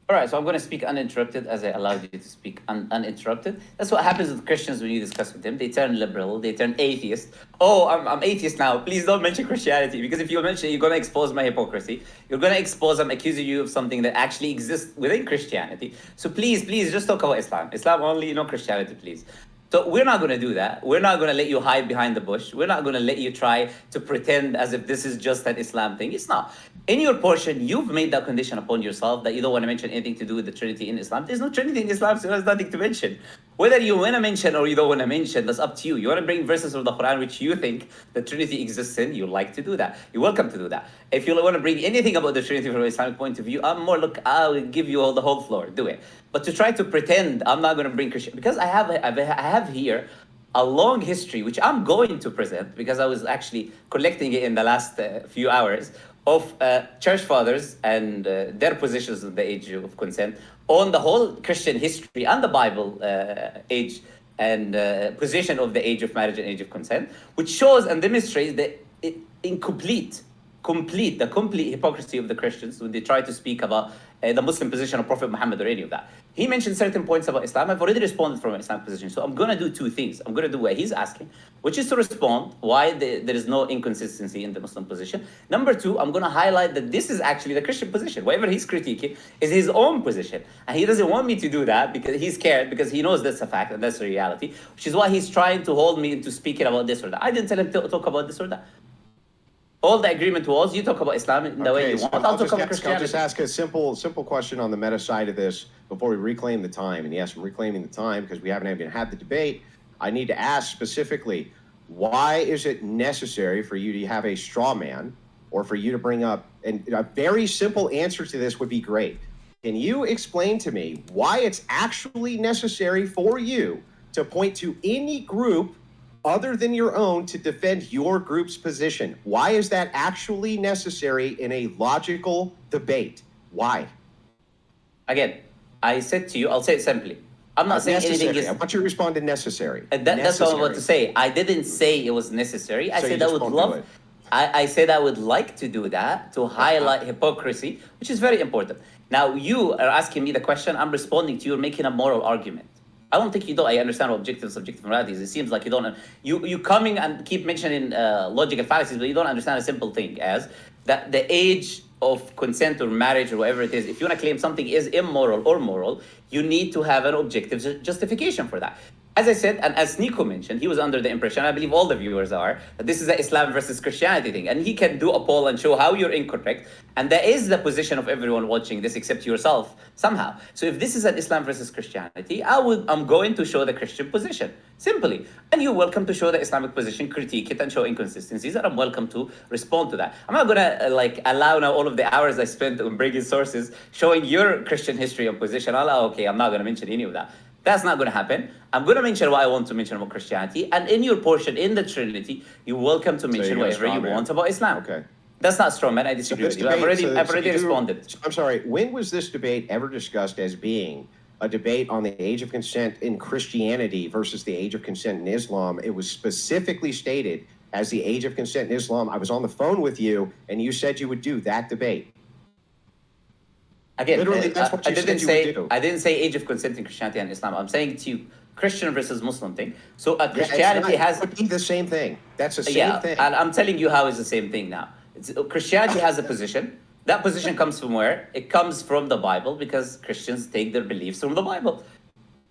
All right, so I'm going to speak uninterrupted as I allowed you to speak uninterrupted. That's what happens with Christians when you discuss with them. They turn liberal, they turn atheist. Oh, I'm atheist now. Please don't mention Christianity, because if you mention it, you're going to expose my hypocrisy. You're going to expose, I'm accusing you of something that actually exists within Christianity. So please just talk about Islam. Islam only, no Christianity, please. So we're not going to do that. We're not going to let you hide behind the bush. We're not going to let you try to pretend as if this is just an Islam thing. It's not. In your portion, you've made that condition upon yourself that you don't want to mention anything to do with the Trinity in Islam. There's no Trinity in Islam, so there's nothing to mention. Whether you want to mention or you don't want to mention, that's up to you. You want to bring verses of the Quran which you think the Trinity exists in, you like to do that. You're welcome to do that. If you want to bring anything about the Trinity from an Islamic point of view, I'll give you all the whole floor. Do it. But to try to pretend I'm not going to bring Christian, because I have here a long history, which I'm going to present, because I was actually collecting it in the last few hours, of church fathers and their positions on the age of consent, on the whole Christian history and the Bible age and position of the age of marriage and age of consent, which shows and demonstrates the complete hypocrisy of the Christians when they try to speak about the Muslim position of Prophet Muhammad or any of that. He mentioned certain points about Islam. I've already responded from an Islamic position. So I'm going to do two things. I'm going to do what he's asking, which is to respond why there is no inconsistency in the Muslim position. Number two, I'm going to highlight that this is actually the Christian position. Whatever he's critiquing is his own position. And he doesn't want me to do that because he's scared, because he knows that's a fact and that's a reality, which is why he's trying to hold me into speaking about this or that. I didn't tell him to talk about this or that. All the agreement was, you talk about Islam in the way you want. I'll talk about Christianity. I'll just ask a simple question on the meta side of this before we reclaim the time. And yes, I'm reclaiming the time because we haven't even had the debate. I need to ask specifically, why is it necessary for you to have a straw man, or for you to bring up, and a very simple answer to this would be great. Can you explain to me why it's actually necessary for you to point to any group other than your own to defend your group's position? Why is that actually necessary in a logical debate? Why? Again, I said to you, I'll say it simply. I'm not saying anything is... I want you to respond to necessary. That's what I'm about to say. I didn't say it was necessary. I said I would love... I said I would like to do that, to highlight hypocrisy, which is very important. Now, you are asking me the question, I'm responding to you, you're making a moral argument. I don't think you don't. I understand what objective and subjective morality is. It seems like you don't. You coming and keep mentioning logical fallacies, but you don't understand a simple thing as that the age of consent or marriage or whatever it is, if you want to claim something is immoral or moral, you need to have an objective justification for that. As I said, and as Nico mentioned, he was under the impression, I believe all the viewers are, that this is an Islam versus Christianity thing. And he can do a poll and show how you're incorrect. And that is the position of everyone watching this except yourself somehow. So if this is an Islam versus Christianity, I'm going to show the Christian position, simply. And you're welcome to show the Islamic position, critique it, and show inconsistencies. And I'm welcome to respond to that. I'm not going to allow now all of the hours I spent on bringing sources, showing your Christian history and position. I'm not going to mention any of that. That's not going to happen. I'm going to mention what I want to mention about Christianity. And in your portion, in the Trinity, you're welcome to mention whatever you want about Islam. Okay. That's not straw man. I disagree with you. I've already responded. I'm sorry. When was this debate ever discussed as being a debate on the age of consent in Christianity versus the age of consent in Islam? It was specifically stated as the age of consent in Islam. I was on the phone with you, and you said you would do that debate. Again, literally, that's what you said you would do. I didn't say age of consent in Christianity and Islam. I'm saying to you, Christian versus Muslim thing. So Christianity has... It would be the same thing. That's the same thing. And I'm telling you how it's the same thing now. Christianity has a position. That position comes from where? It comes from the Bible, because Christians take their beliefs from the Bible.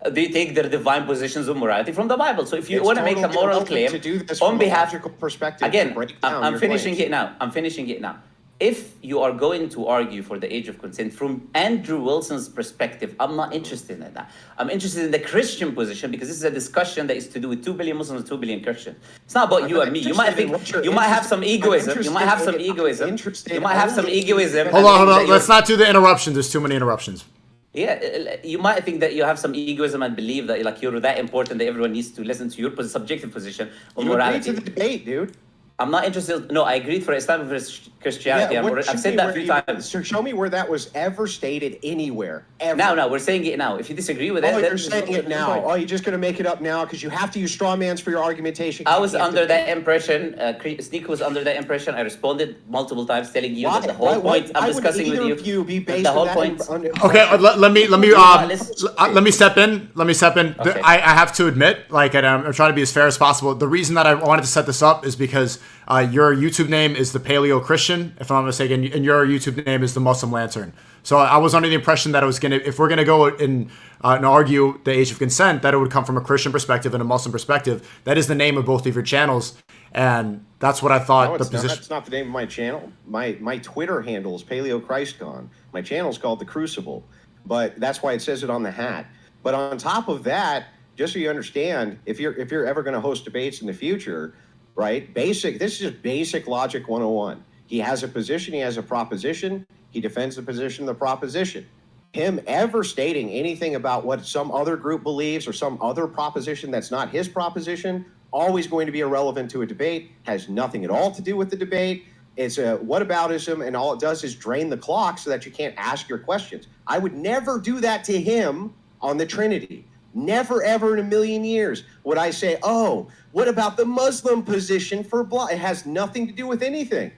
They take their divine positions of morality from the Bible. So if you want to make a moral claim to do this on behalf... logical perspective, again, I'm finishing it now. I'm finishing it now. If you are going to argue for the age of consent from Andrew Wilson's perspective, I'm not interested in that. I'm interested in the Christian position, because this is a discussion that is to do with 2 billion Muslims and 2 billion Christians. It's not about you and me. You might think, you might have some egoism. You might have some egoism. You might have some egoism. Hold on. Let's not do the interruption. There's too many interruptions. Yeah, you might think that you have some egoism and believe that like you're that important that everyone needs to listen to your subjective position on You agreed morality. to the debate, dude. I'm not interested. No, I agreed for Islam versus Christianity. Yeah, I've said that a few times. So show me where that was ever stated anywhere. Ever. Now, we're saying it now. If you disagree with it, Oh, then you're saying it now. Oh, you're just going to make it up now because you have to use straw mans for your argumentation. I was under that impression. Sneaker was under that impression. I responded multiple times, telling you that the whole point I'm discussing with you. The whole point. Okay, let me step in. Okay. I have to admit, like, and I'm trying to be as fair as possible. The reason that I wanted to set this up is because your YouTube name is the Paleo Christian, if I'm not mistaken, and your YouTube name is the Muslim Lantern. So I was under the impression that if we're gonna go and argue the age of consent, that it would come from a Christian perspective and a Muslim perspective. That is the name of both of your channels, and that's what I thought. No, the position. That's not the name of my channel. My Twitter handle is Paleo ChristCon. My channel is called The Crucible, but that's why it says it on the hat. But on top of that, just so you understand, if you're ever going to host debates in the future, right? This is just basic logic 101. He has a position, he has a proposition, he defends the position of the proposition. Him ever stating anything about what some other group believes or some other proposition that's not his proposition, always going to be irrelevant to a debate, has nothing at all to do with the debate. It's a whataboutism, and all it does is drain the clock so that you can't ask your questions. I would never do that to him on the Trinity. Never, ever in a million years would I say, oh, what about the Muslim position for blah? It has nothing to do with anything.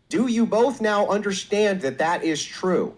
Do you both now understand that that is true?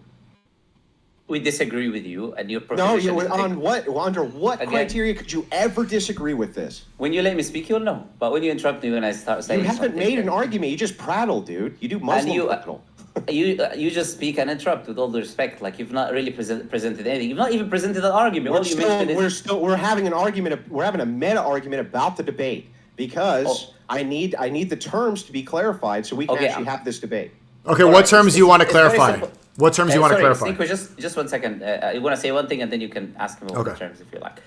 We disagree with you, and your No, proposition. under what Again, criteria could you ever disagree with this? when you let me speak, you'll know. But when you interrupt me when I start saying You haven't something, made an argument. You just prattle, dude. You do Muslim prattle. You just speak and interrupt with all the respect. Like you've not really presented anything. You've not even presented an argument. All you mentioned is We're having an argument. We're having a meta argument about the debate because I need the terms to be clarified so we can actually have this debate. Okay, what terms do you want to clarify? What terms do you want to clarify? Nico, just 1 second. I want to say one thing, and then you can ask him about the terms if you like.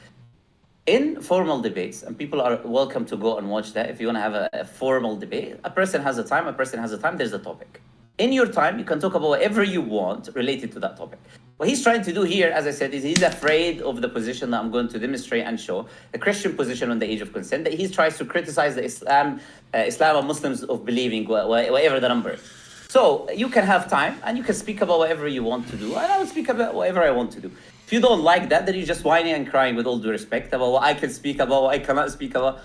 In formal debates, and people are welcome to go and watch that. If you want to have a formal debate, a person has a time. There's a topic. In your time, you can talk about whatever you want related to that topic. What he's trying to do here, as I said, is he's afraid of the position that I'm going to demonstrate and show, the Christian position on the age of consent, that he tries to criticize the Islam and Muslims of believing whatever the number is. So you can have time, and you can speak about whatever you want to do, and I will speak about whatever I want to do. If you don't like that, then you're just whining and crying with all due respect about what I can speak about, what I cannot speak about.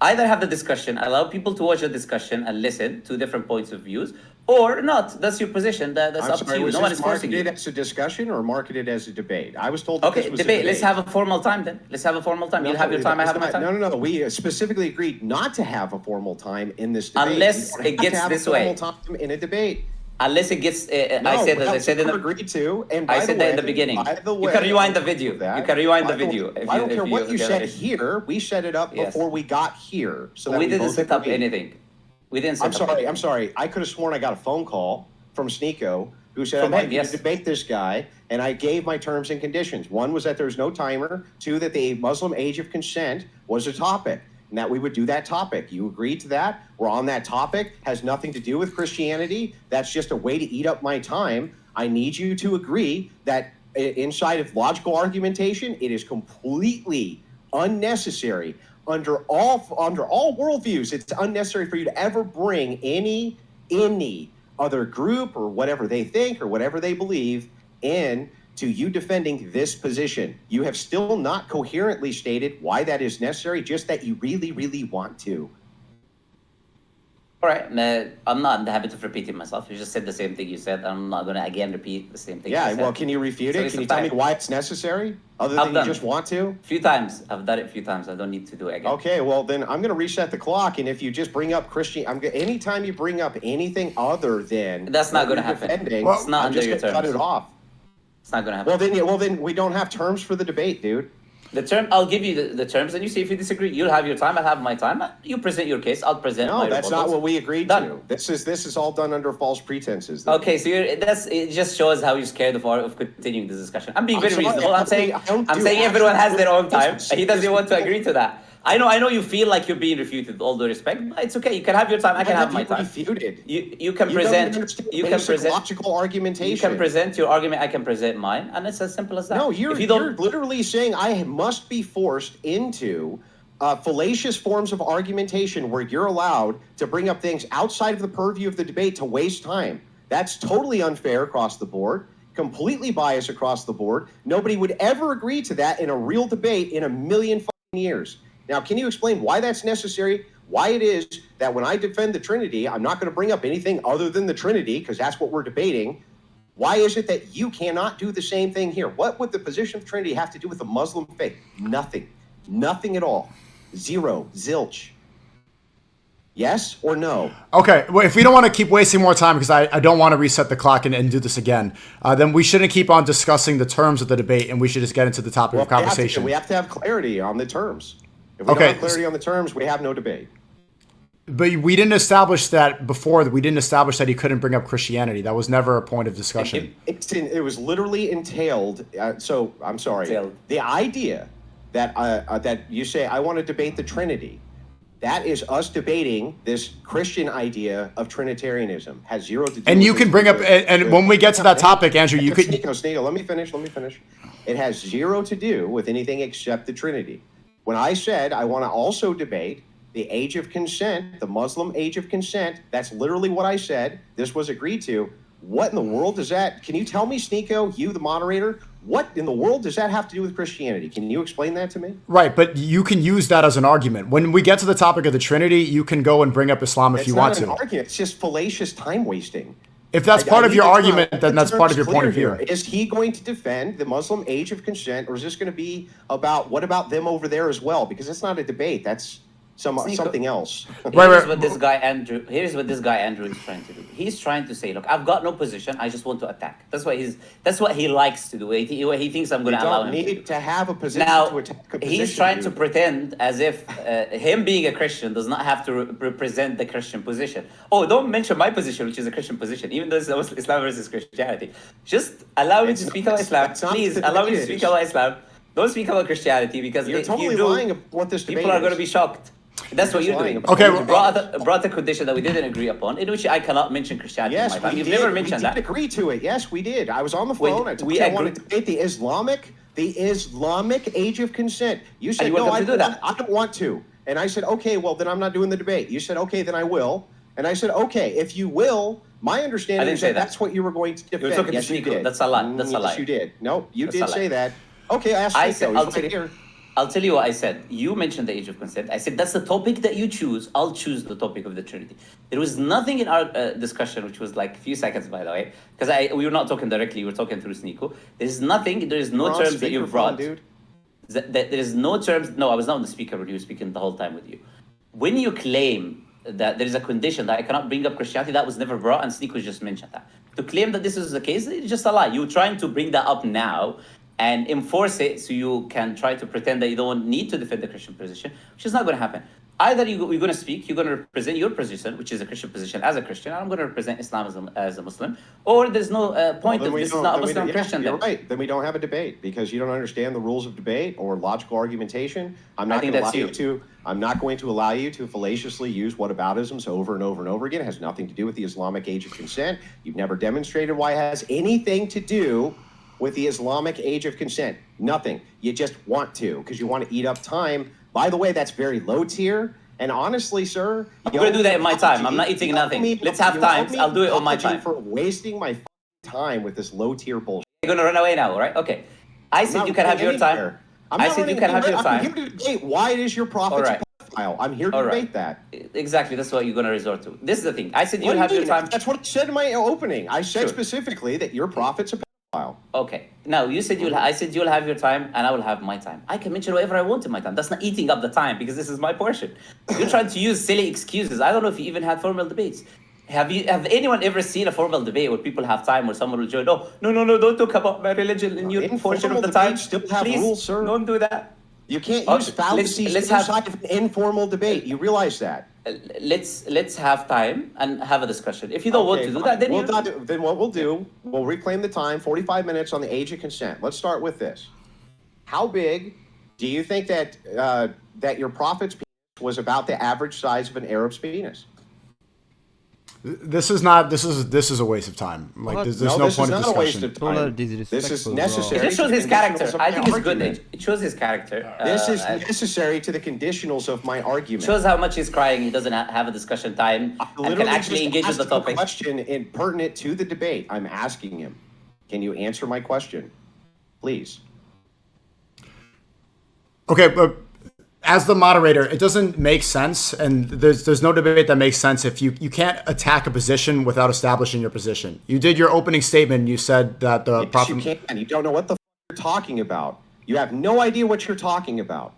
Either have the discussion, allow people to watch the discussion and listen to different points of views, or not. That's your position. That's up to you. No one is forcing you. Was this marketed as a discussion or marketed as a debate? I was told that this was debate. a debate. Let's have a formal time then. Let's have a formal time. You'll have your time, I have my time. No. We specifically agreed not to have a formal time in this debate. Unless it gets this way. Formal time in a debate. Unless it gets, I said in the agreed to, and I said that in the beginning. By the way, you can rewind the video. You can rewind the video. I don't care what you said here. We set it up before we got here, so that we didn't set up anything. We didn't set up. I'm sorry. I could have sworn I got a phone call from Sneeko who said I'd like you to debate this guy, and I gave my terms and conditions. One was that there's no timer. Two, that the Muslim age of consent was a topic, and that we would do that topic. You agreed to that. We're on that topic. Has nothing to do with Christianity. That's just a way to eat up my time. I need you to agree that inside of logical argumentation, it is completely unnecessary under all worldviews. It's unnecessary for you to ever bring any other group or whatever they think or whatever they believe in to you defending this position. You have still not coherently stated why that is necessary, just that you really, really want to. All right, I'm not in the habit of repeating myself. You just said the same thing you said. I'm not going to again repeat the same thing you said. Yeah, well, can you refute it? Can you tell me why it's necessary, other than you just want to? A few times. I've done it a few times. I don't need to do it again. Okay, well, then I'm going to reset the clock, and if you just bring up anytime you bring up anything other than... That's not going to happen. It's not under your terms. Cut it off. It's not going to happen. Well, then we don't have terms for the debate, dude. I'll give you the terms, and you see if you disagree. You'll have your time. I'll have my time. You present your case. I'll present my that's not what we agreed to. This is all done under false pretenses. Okay, so it just shows how you're scared of continuing this discussion. I'm being very reasonable. I'm saying everyone has their own time. He doesn't want to agree to that. I know you feel like you're being refuted, with all due respect, but it's okay. You can have your time. I can have my time. Refuted. You can present. You can present logical argumentation. You can present your argument. I can present mine, and it's as simple as that. No, you're literally saying I must be forced into fallacious forms of argumentation where you're allowed to bring up things outside of the purview of the debate to waste time. That's totally unfair across the board, completely biased across the board. Nobody would ever agree to that in a real debate in a million years. Now, can you explain why that's necessary? Why it is that when I defend the Trinity, I'm not going to bring up anything other than the Trinity, because that's what we're debating. Why is it that you cannot do the same thing here? What would the position of Trinity have to do with the Muslim faith? Nothing. Nothing at all. Zero. Zilch. Yes or no? Okay, well, if we don't want to keep wasting more time, because I don't want to reset the clock and do this again, then we shouldn't keep on discussing the terms of the debate, and we should just get into the topic of conversation. We have to have clarity on the terms. If we don't have clarity on the terms, we have no debate. But we didn't establish that before. We didn't establish that he couldn't bring up Christianity. That was never a point of discussion. It was literally entailed. So I'm sorry. The idea that you say, I want to debate the Trinity, that is us debating this Christian idea of Trinitarianism. Has zero to do and with you can bring up, and when we get to that topic, Andrew, you could... Sneeko, let me finish. It has zero to do with anything except the Trinity. When I said I want to also debate the age of consent, the Muslim age of consent, that's literally what I said. This was agreed to. What in the world does that... Can you tell me, Sneeko, you, the moderator, what in the world does that have to do with Christianity? Can you explain that to me? Right, but you can use that as an argument. When we get to the topic of the Trinity, you can go and bring up Islam if you want to. It's not an argument. It's just fallacious time wasting. If that's part of your argument, then that's part of your point of view. Is he going to defend the Muslim age of consent, or is this going to be about what about them over there as well? Because it's not a debate. That's something else. Here's what this guy Andrew is trying to do. He's trying to say, look, I've got no position. I just want to attack. That's what he likes to do. He thinks I'm going to allow him to do. You don't need to have a position now, to attack a position. He's trying to pretend as if him being a Christian does not have to represent the Christian position. Oh, don't mention my position, which is a Christian position, even though it's Islam versus Christianity. Just allow me to speak about Islam. Please allow me to speak about Islam. Don't speak about Christianity, because you're totally lying about what this debate people are going to be shocked. That's what you're doing. Okay, brought a condition that we didn't agree upon, in which I cannot mention Christianity. Yes, in my time. You've did. never mentioned that. We did agree to it. Yes, we did. I was on the phone. I wanted to debate the Islamic age of consent. You said no, I don't want to. And I said, okay, well then I'm not doing the debate. You said, okay, then I will. And I said, okay, if you will. My understanding is that's what you were going to defend. You were talking yes, to you did. That's a lie. That's a lie. Yes, you did. No, you did say that. Okay, I'll tell you what I said. You mentioned the age of consent. I said, that's the topic that you choose. I'll choose the topic of the Trinity. There was nothing in our discussion, which was like a few seconds, by the way, because we were not talking directly. We were talking through Sneeko. There's nothing. There is no terms that you brought. Dude. There is no terms. No, I was not on the speaker when you were speaking the whole time with you. When you claim that there is a condition that I cannot bring up Christianity, that was never brought, and Sneeko just mentioned that. To claim that this is the case, it's just a lie. You're trying to bring that up now and enforce it so you can try to pretend that you don't need to defend the Christian position, which is not going to happen. Either you're going to speak, you're going to represent your position, which is a Christian position, as a Christian, and I'm going to represent Islam as a Muslim, or there's no point of this is not Muslim Christian. You're right. Then we don't have a debate because you don't understand the rules of debate or logical argumentation. I'm not going to allow you to fallaciously use whataboutisms over and over and over again. It has nothing to do with the Islamic age of consent. You've never demonstrated why it has anything to do with the Islamic age of consent. Nothing. You just want to, because you want to eat up time. By the way, that's very low tier. And honestly, sir, I'm going to do that in my time. I'm not eating nothing. Let's have time. I'll do it on my time. For wasting my time with this low tier bullshit. You're going to run away now, right? Okay. I said you can have your time. I said you can have your time. I'm here to debate why it is your prophet's pedophile. I'm here to debate that. Exactly. That's what you're going to resort to. This is the thing. I said you'll have your time. That's what I said in my opening. I said specifically that your prophet's a pedophile. Okay. Now you said I said you'll have your time and I will have my time. I can mention whatever I want in my time. That's not eating up the time because this is my portion. You're trying to use silly excuses. I don't know if you even had formal debates. Have anyone ever seen a formal debate where people have time where someone will join? Oh, no, don't talk about my religion in your portion of the time. Still have Please, rules, sir. Don't do that. You can't use fallacies inside of an informal debate. You realize that. Let's have time and have a discussion. If you don't want to do that, then what we'll do, we'll reclaim the time, 45 minutes on the age of consent. Let's start with this. How big Do you think that that your prophet's penis was about the average size of an Arab's penis? This is not. This is a waste of time. Like there's no point of discussion. This is necessary. It just shows his character. I think it's good. It shows his character. This is necessary to the conditionals of my argument. Shows how much he's crying. He doesn't have a discussion time and can actually engage with the topic. A question pertinent to the debate. I'm asking him. Can you answer my question, please? Okay, but as the moderator, it doesn't make sense, and there's no debate that makes sense if you can't attack a position without establishing your position. You did your opening statement, and you said that the prophet... You can't. You don't know what the you're talking about. You have no idea what you're talking about.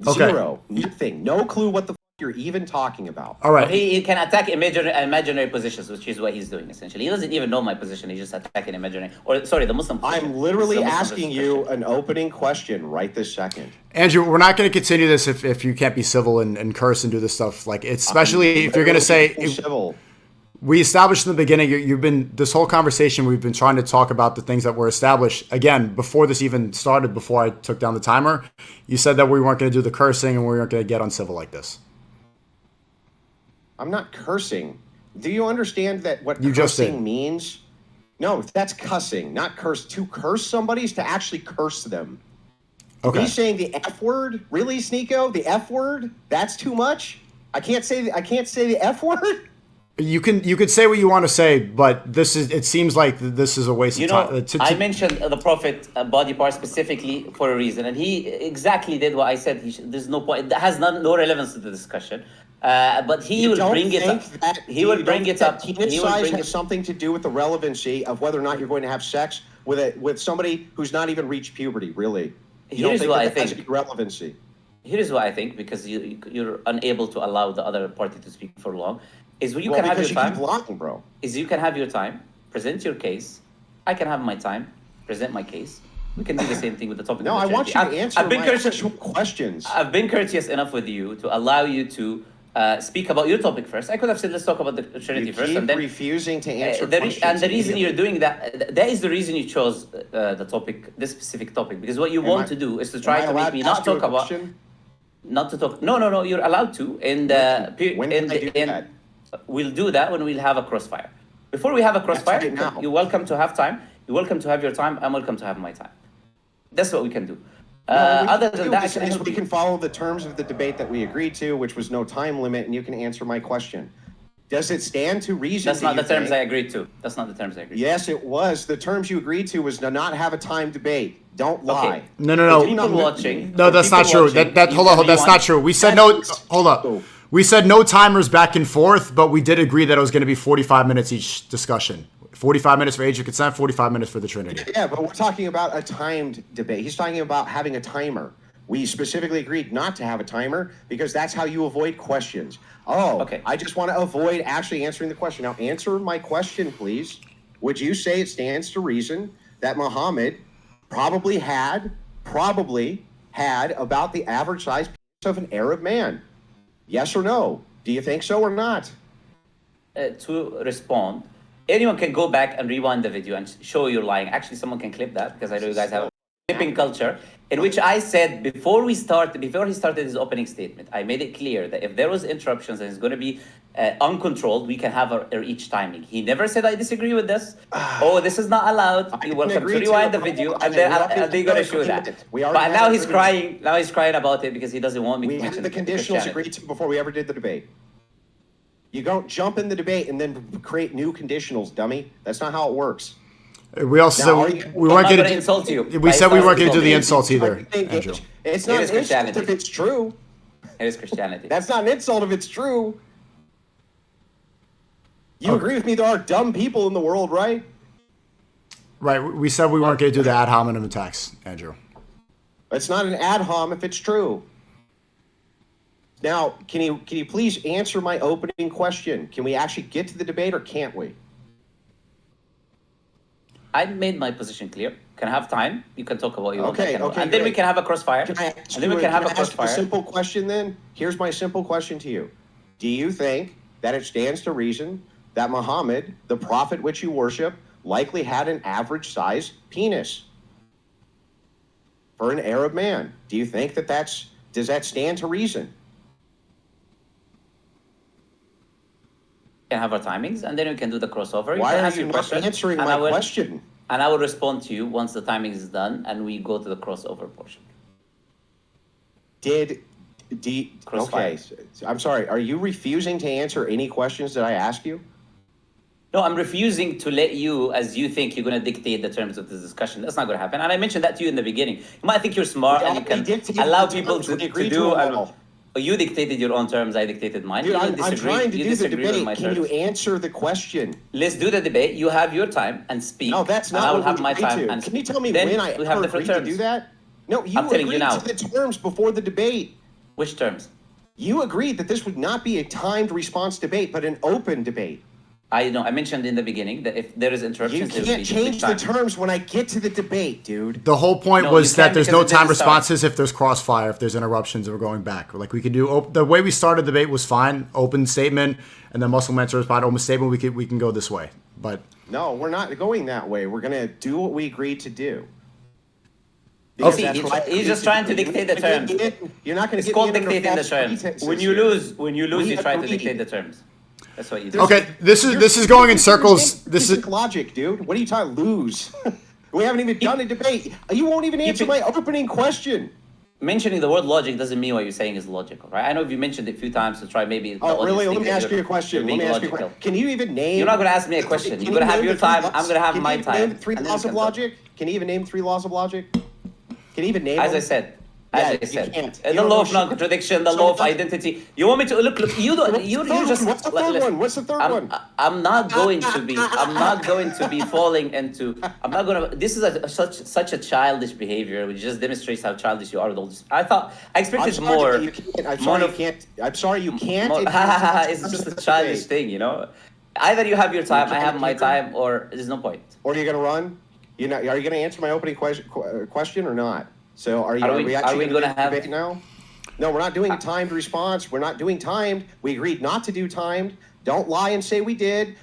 Okay. Zero. Nothing. No clue what the you're even talking about. All right. He can attack imaginary positions, which is what he's doing essentially. He doesn't even know my position. He's just attacking imaginary. Or sorry, the Muslim position. I'm literally asking you an opening question right this second. Andrew, we're not going to continue this if you can't be civil and curse and do this stuff. Like, it's especially if you're going to say civil. We established in the beginning. You've been this whole conversation. We've been trying to talk about the things that were established. Again, before this even started, before I took down the timer, you said that we weren't going to do the cursing and we weren't going to get uncivil like this. I'm not cursing. Do you understand that what you cursing means? No, that's cussing, not curse. To curse somebody is to actually curse them. Okay. Me saying the F word? Really, Sneeko? The F word? That's too much? I can't say the F word? You could say what you want to say, but it seems like this is a waste of time. I mentioned the prophet body part specifically for a reason, and he exactly did what I said. There's no point. That has no relevance to the discussion. But he will bring it up. He will bring it up. Penis size has something to do with the relevancy of whether or not you're going to have sex with somebody who's not even reached puberty. Really, here's what I think. Relevancy. Here's what I think, because you're unable to allow the other party to speak for long. Is you can have your time. Keep blocking, bro. Is you can have your time, present your case. I can have my time, present my case. We can do the same thing with the topic. No, I want you to answer my actual questions. I've been courteous enough with you to allow you to speak about your topic first. I could have said, let's talk about the Trinity first, and then refusing to answer questions. And the reason you're doing that is the reason you chose the topic, this specific topic, because what you want to do is to try to make me not talk about, not to talk. No. You're allowed to. We'll do that when we'll have a crossfire. Before we have a crossfire, you're welcome to have time. You're welcome to have your time. I'm welcome to have my time. That's what we can do. Other than that, we can follow the terms of the debate that we agreed to, which was no time limit, and you can answer my question. Does it stand to reason? That's not the terms I agreed to. That's not the terms I agreed to. Yes, it was. The terms you agreed to was to not have a time debate. Don't lie. Okay. No. People watching. No, that's not true. Hold on. That's not true. We said no. Hold up. We said no timers back and forth, but we did agree that it was going to be 45 minutes each discussion. 45 minutes for age of consent, 45 minutes for the Trinity. Yeah, but we're talking about a timed debate. He's talking about having a timer. We specifically agreed not to have a timer because that's how you avoid questions. Oh, okay. I just want to avoid actually answering the question. Now, answer my question, please. Would you say it stands to reason that Muhammad probably had about the average size of an Arab man? Yes or no? Do you think so or not? To respond, anyone can go back and rewind the video and show you're lying. Actually, someone can clip that because I know you guys have a clipping culture in which I said before he started his opening statement, I made it clear that if there was interruptions and it's going to be uncontrolled, we can have our each timing. He never said I disagree with this. This is not allowed. You're welcome to rewind the video, and they're going to show that. But now he's crying. Now he's crying about it because he doesn't want me to mention the conditionals agreed to before we ever did the debate. You don't jump in the debate and then create new conditionals, dummy. That's not how it works. We also said we weren't going to insult you. We said we weren't going to do the insults either, Andrew. It's not an insult if it's true. It is Christianity. That's not an insult if it's true. You agree with me? There are dumb people in the world, right? Right. We said we weren't going to do the ad hominem attacks, Andrew. It's not an ad hom if it's true. Now, can you please answer my opening question? Can we actually get to the debate or can't we? I made my position clear. Can I have time? You can talk about what you want. Okay, and then we can have a crossfire. A simple question then? Here's my simple question to you. Do you think that it stands to reason that Muhammad, the prophet which you worship, likely had an average size penis? for an Arab man. Do you think that does that stand to reason? We can have our timings, and then we can do the crossover. Why are ask you your not answering and my I will- question? And I will respond to you once the timing is done, and we go to the crossover portion. Okay, Crossfire. I'm sorry. Are you refusing to answer any questions that I ask you? No, I'm refusing to let you, as you think you're going to dictate the terms of this discussion. That's not going to happen. And I mentioned that to you in the beginning. You might think you're smart and you can allow people to do. You dictated your own terms. I dictated mine. Dude, I'm trying to do the debate. Can you answer the question? Let's do the debate. You have your time and speak. No, that's not and I will what have we my agreed time. to. And Can you tell me then when I we have ever different agreed terms. to do that? No, you I'm telling you agreed now. to the terms before the debate. Which terms? You agreed that this would not be a timed response debate, but an open debate. I know. I mentioned in the beginning that if there is You interruptions, can't change the terms when I get to the debate, dude. The whole point No, was you that can't there's because no it time didn't start. responses if there's crossfire, if there's interruptions, and we're going back. Like we could do the way we started the debate was fine, open statement, and then Muslim answer respond, open statement. We can go this way, but No, we're not going that way. We're going to do what we agreed to do. Okay, That's what I he's agreed just to trying do. to dictate the terms. You're not going to It's get called me under dictating the false terms. pretenses When you here. lose, you try to agreed. dictate the terms. That's what you do. okay. This is going in circles. This is logic, dude. What are you trying to lose? We haven't even done a debate. You won't even answer my opening question. Mentioning the word logic doesn't mean what you're saying is logical, right? I know you mentioned it a few times to try maybe. Oh, really? Let me ask you a question. Let me ask you a question. Can you even name? You're not going to ask me a question. You're going to have your time. I'm going to have my time. Name 3 and then laws we of can talk. logic? Can you even name 3 laws of logic? Can you even name As them? I said. Yeah, As I you said, can't. the You don't law know of shit. non-contradiction, the So law of what- identity. You want me to look? You don't. What's You the third just. one? What's the third one? What's the third one? I'm not going to be. I'm not going to be falling into. I'm not going to. This is such a childish behavior, which just demonstrates how childish you are with all this. I expected more. I'm sorry you can't. I'm sorry you can't. It's just a childish thing, you know. Either you have your time, I have my time, or there's no point. Or are you going to run? Are you going to answer my opening question or not? So are we actually going to have debate now? No, we're not doing a timed response. We're not doing timed. We agreed not to do timed. Don't lie and say we did.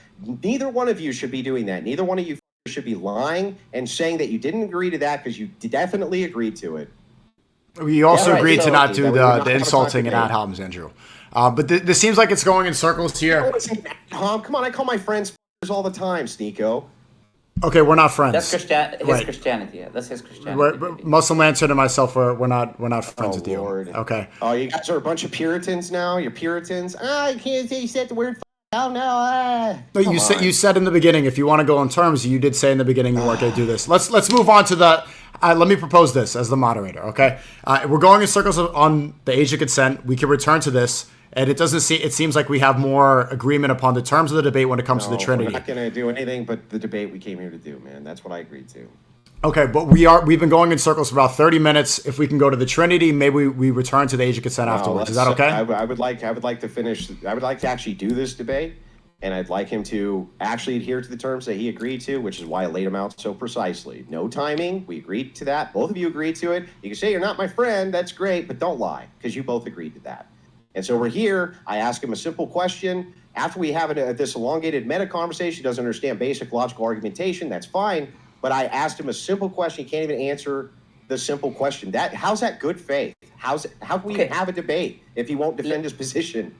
Neither one of you should be doing that. Neither one of you should be lying and saying that you didn't agree to that because you definitely agreed to it. We also Yeah, right. agreed to So- not do That we would not the have a insulting and time ad homs, Andrew. But this seems like it's going in circles here. Come on, I call my friends all the time, Sneeko. Okay, we're not friends. That's His Right. Christianity. Yeah, that's his Christianity. Muslim Lancer and myself, we're not friends Oh, with you. Lord. Okay. Oh, you guys are a bunch of Puritans now? You're Puritans? I can't say you said the word out now. No, you said in the beginning, if you want to go in terms, you did say in the beginning you weren't going to do this. Let's move on to the. Let me propose this as the moderator. Okay, we're going in circles on the age of consent. We can return to this, and it seems like we have more agreement upon the terms of the debate when it comes to the Trinity. We're not going to do anything but the debate we came here to do, man. That's what I agreed to. Okay, but we've been going in circles for about 30 minutes. If we can go to the Trinity, maybe we return to the age of consent afterwards. Is that okay? I would like to finish. I would like to actually do this debate, and I'd like him to actually adhere to the terms that he agreed to, which is why I laid them out so precisely. No timing. We agreed to that. Both of you agreed to it. You can say you're not my friend. That's great, but don't lie because you both agreed to that. And so we're here. I ask him a simple question. After we have this elongated meta conversation, he doesn't understand basic logical argumentation. That's fine. But I asked him a simple question. He can't even answer the simple question. How's that good faith? How can we even have a debate if he won't defend his position?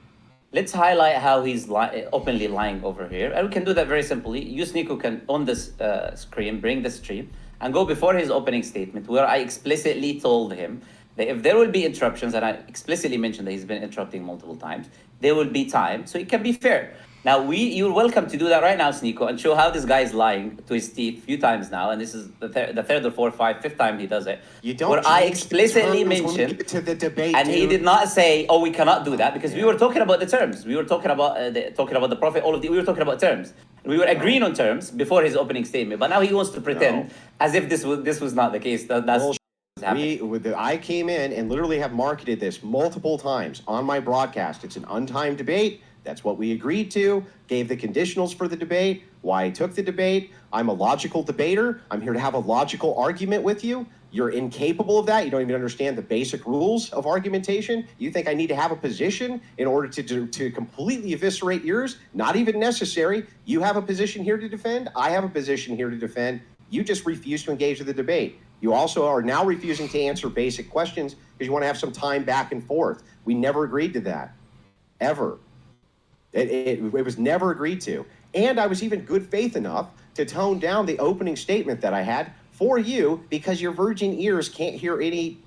Let's highlight how he's openly lying over here. And we can do that very simply. You, Sneeko, can on this screen, bring the stream, and go before his opening statement, where I explicitly told him that if there will be interruptions, and I explicitly mentioned that he's been interrupting multiple times, there will be time, so it can be fair. Now, you're welcome to do that right now, Sneeko, and show how this guy is lying to his teeth a few times now, and this is the third or fourth, fifth time he does it. You don't. Where I explicitly mentioned to the debate, and he did not say, "Oh, we cannot do that," because we were talking about the terms. We were talking about the Prophet. We were talking about terms. We were agreeing on terms before his opening statement. But now he wants to pretend as if this was not the case. That's I came in and literally have marketed this multiple times on my broadcast. It's an untimed debate. That's what we agreed to. Gave the conditionals for the debate. Why I took the debate. I'm a logical debater. I'm here to have a logical argument with you. You're incapable of that. You don't even understand the basic rules of argumentation. You think I need to have a position in order to completely eviscerate yours? Not even necessary. You have a position here to defend. I have a position here to defend. You just refuse to engage in the debate. You also are now refusing to answer basic questions because you want to have some time back and forth. We never agreed to that, ever. It was never agreed to. And I was even good faith enough to tone down the opening statement that I had for you because your virgin ears can't hear any,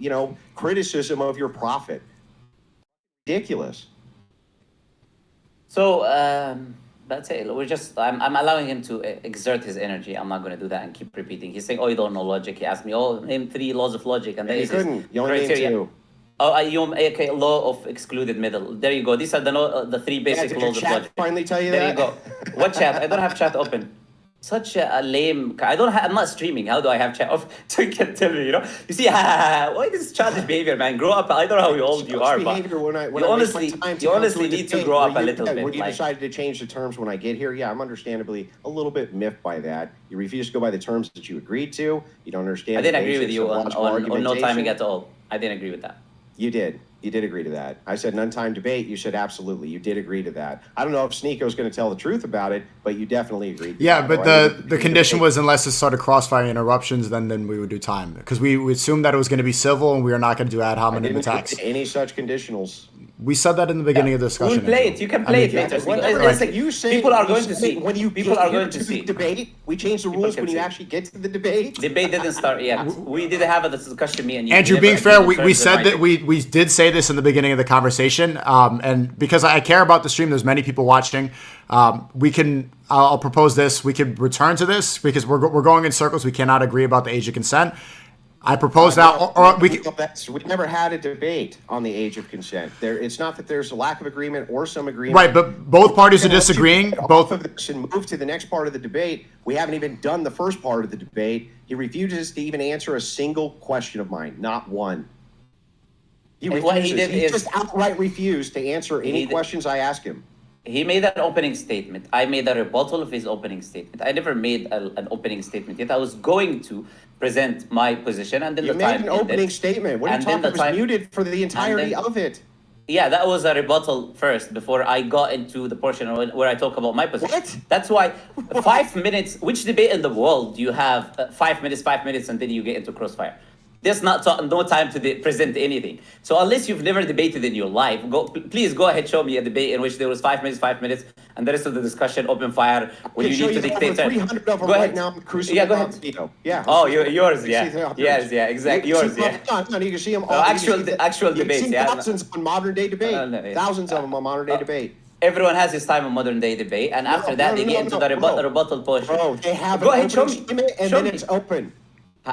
criticism of your prophet. Ridiculous. So that's it. I'm allowing him to exert his energy. I'm not going to do that and keep repeating. He's saying, "Oh, you don't know logic." He asked me, "Oh, name 3 laws of logic," and you couldn't. You only named 2. Oh, okay, law of excluded middle. There you go. These are the 3 basic did laws your of chat logic. Finally tell you there that? There you go. What chat? I don't have chat open. Such a lame. I'm not streaming. How do I have chat off? So you can tell me, You see, why this childish behavior, man? Grow up. I don't know how old you are, but you honestly need to grow up a little bit. When you decided to change the terms when I get here, I'm understandably a little bit miffed by that. You refuse to go by the terms that you agreed to. You don't understand. I didn't agree with you on no timing at all. I didn't agree with that. You did. You did agree to that. I said none time debate. You said absolutely. You did agree to that. I don't know if Sneako's going to tell the truth about it, but you definitely agreed. Yeah, but the condition was unless it started crossfire interruptions, then we would do time because we assumed that it was going to be civil and we were not going to do ad hominem attacks. Any such conditionals. We said that in the beginning of the discussion. We'll play it. You can play it later. You say people are going to see. When you people are going to see debate. We change the rules when you actually get to the debate. Debate didn't start yet. We didn't have a discussion. Me and you. Andrew, being fair, we said that we did say this in the beginning of the conversation, and because I care about the stream, there's many people watching. I'll propose this. We could return to this because we're going in circles. We cannot agree about the age of consent. I propose that, we never had a debate on the age of consent. It's not that there's a lack of agreement or some agreement. Right, but both parties are disagreeing. Both of us and move to the next part of the debate. We haven't even done the first part of the debate. He refuses to even answer a single question of mine, not one. He just outright refused to answer any questions I asked him. He made an opening statement. I made a rebuttal of his opening statement. I never made an opening statement yet. I was going to present my position, and then you made an opening statement. What are you talking about? It was muted for the entirety of it. Yeah, that was a rebuttal first before I got into the portion where I talk about my position. What? That's why 5 minutes. Which debate in the world do you have 5 minutes, and then you get into crossfire? There's no time to present anything. So unless you've never debated in your life, please go ahead, show me a debate in which there was 5 minutes, and the rest of the discussion open fire when you need to dictate time. 300 of them right now. Yeah, go ahead. Yeah. Oh, yours, yeah. Yes, yeah, exactly. Yours, yeah. No, you can see them all. Actual debates, yeah. Thousands on modern day debate. Thousands of them on modern day debate. Everyone has his time on modern day debate, and after that they get into the rebuttal portion. Bro, they have an opening statement and then it's open.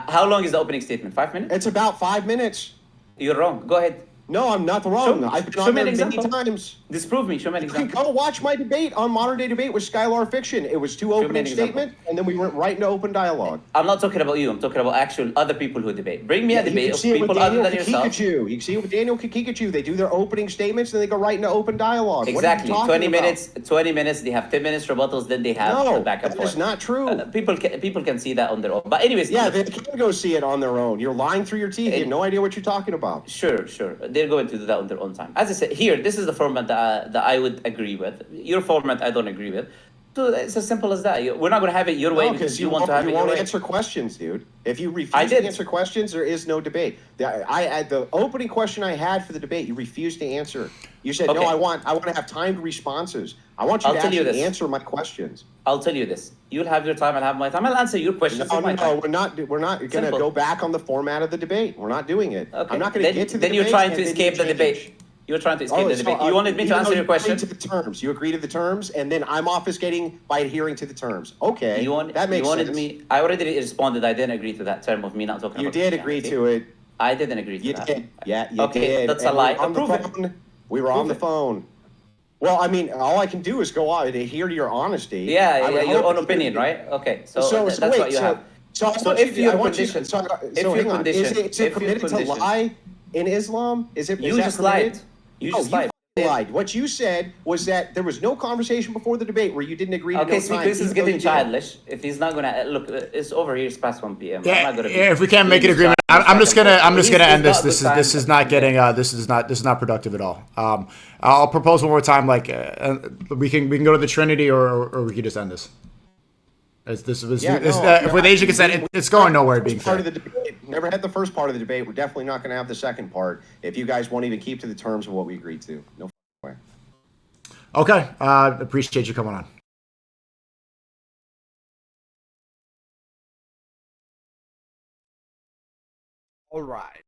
How long is the opening statement? 5 minutes? It's about 5 minutes. You're wrong. Go ahead. No, I'm not wrong. I've been on there many times. Disprove me. Show me an example. You can go watch my debate on Modern Day Debate with Skylar Fiction. It was 2 opening statements, and then we went right into open dialogue. I'm not talking about you. I'm talking about actual other people who debate. Bring me a debate of people other than yourself. You can see it with Daniel Kikikachu. They do their opening statements, and then they go right into open dialogue. Exactly. 20 minutes. 20 minutes. They have 10 minutes rebuttals. Then they have the back and forth. That's not true. People can see that on their own. But anyways. Yeah, they can go see it on their own. You're lying through your teeth. You have no idea what you're talking about. Sure. They're going to do that on their own time. As I said, here, this is the format that I would agree with. Your format, I don't agree with. So it's as simple as that. We're not going to have it your way because you want to have it your way. You won't answer questions, dude. If you refuse to answer questions, there is no debate. The opening question I had for the debate, you refused to answer. You said, no, I want to have timed responses. I want you to actually answer my questions. I'll tell you this. You'll have your time, I'll have my time. I'll answer your questions. No, we're not going to go back on the format of the debate. We're not doing it. Okay. I'm not going to get to the debate. Then you're trying to escape the debate. You're trying to escape the debate. You wanted me to answer your question? You agree to the terms, and then I'm obfuscating by adhering to the terms. Okay, that makes sense. I already responded. I didn't agree to that term of me not talking about You did agree to it. I didn't agree to that. You did. Yeah, you did. Okay, that's a lie. We were on the phone. Well, I mean, all I can do is go on and adhere to your honesty. Yeah, your own opinion, right? Okay, so that's what you have. So if you're conditioned, is it permitted to lie in Islam? You just lied. You just lied. What you said was that there was no conversation before the debate where you didn't agree to no time. Okay, this is getting childish. If he's not gonna look, it's over here. It's past 1 p.m. Yeah, if we can't make an agreement, I'm just gonna end this. This is not getting. This is not productive at all. I'll propose one more time. Like we can go to the Trinity, or we can just end this. With Asian consent, it's going nowhere. Being fair. Part of the debate. never had the first part of the debate. We're definitely not going to have the second part. If you guys want to keep to the terms of what we agreed to, no way. Okay, appreciate you coming on. All right.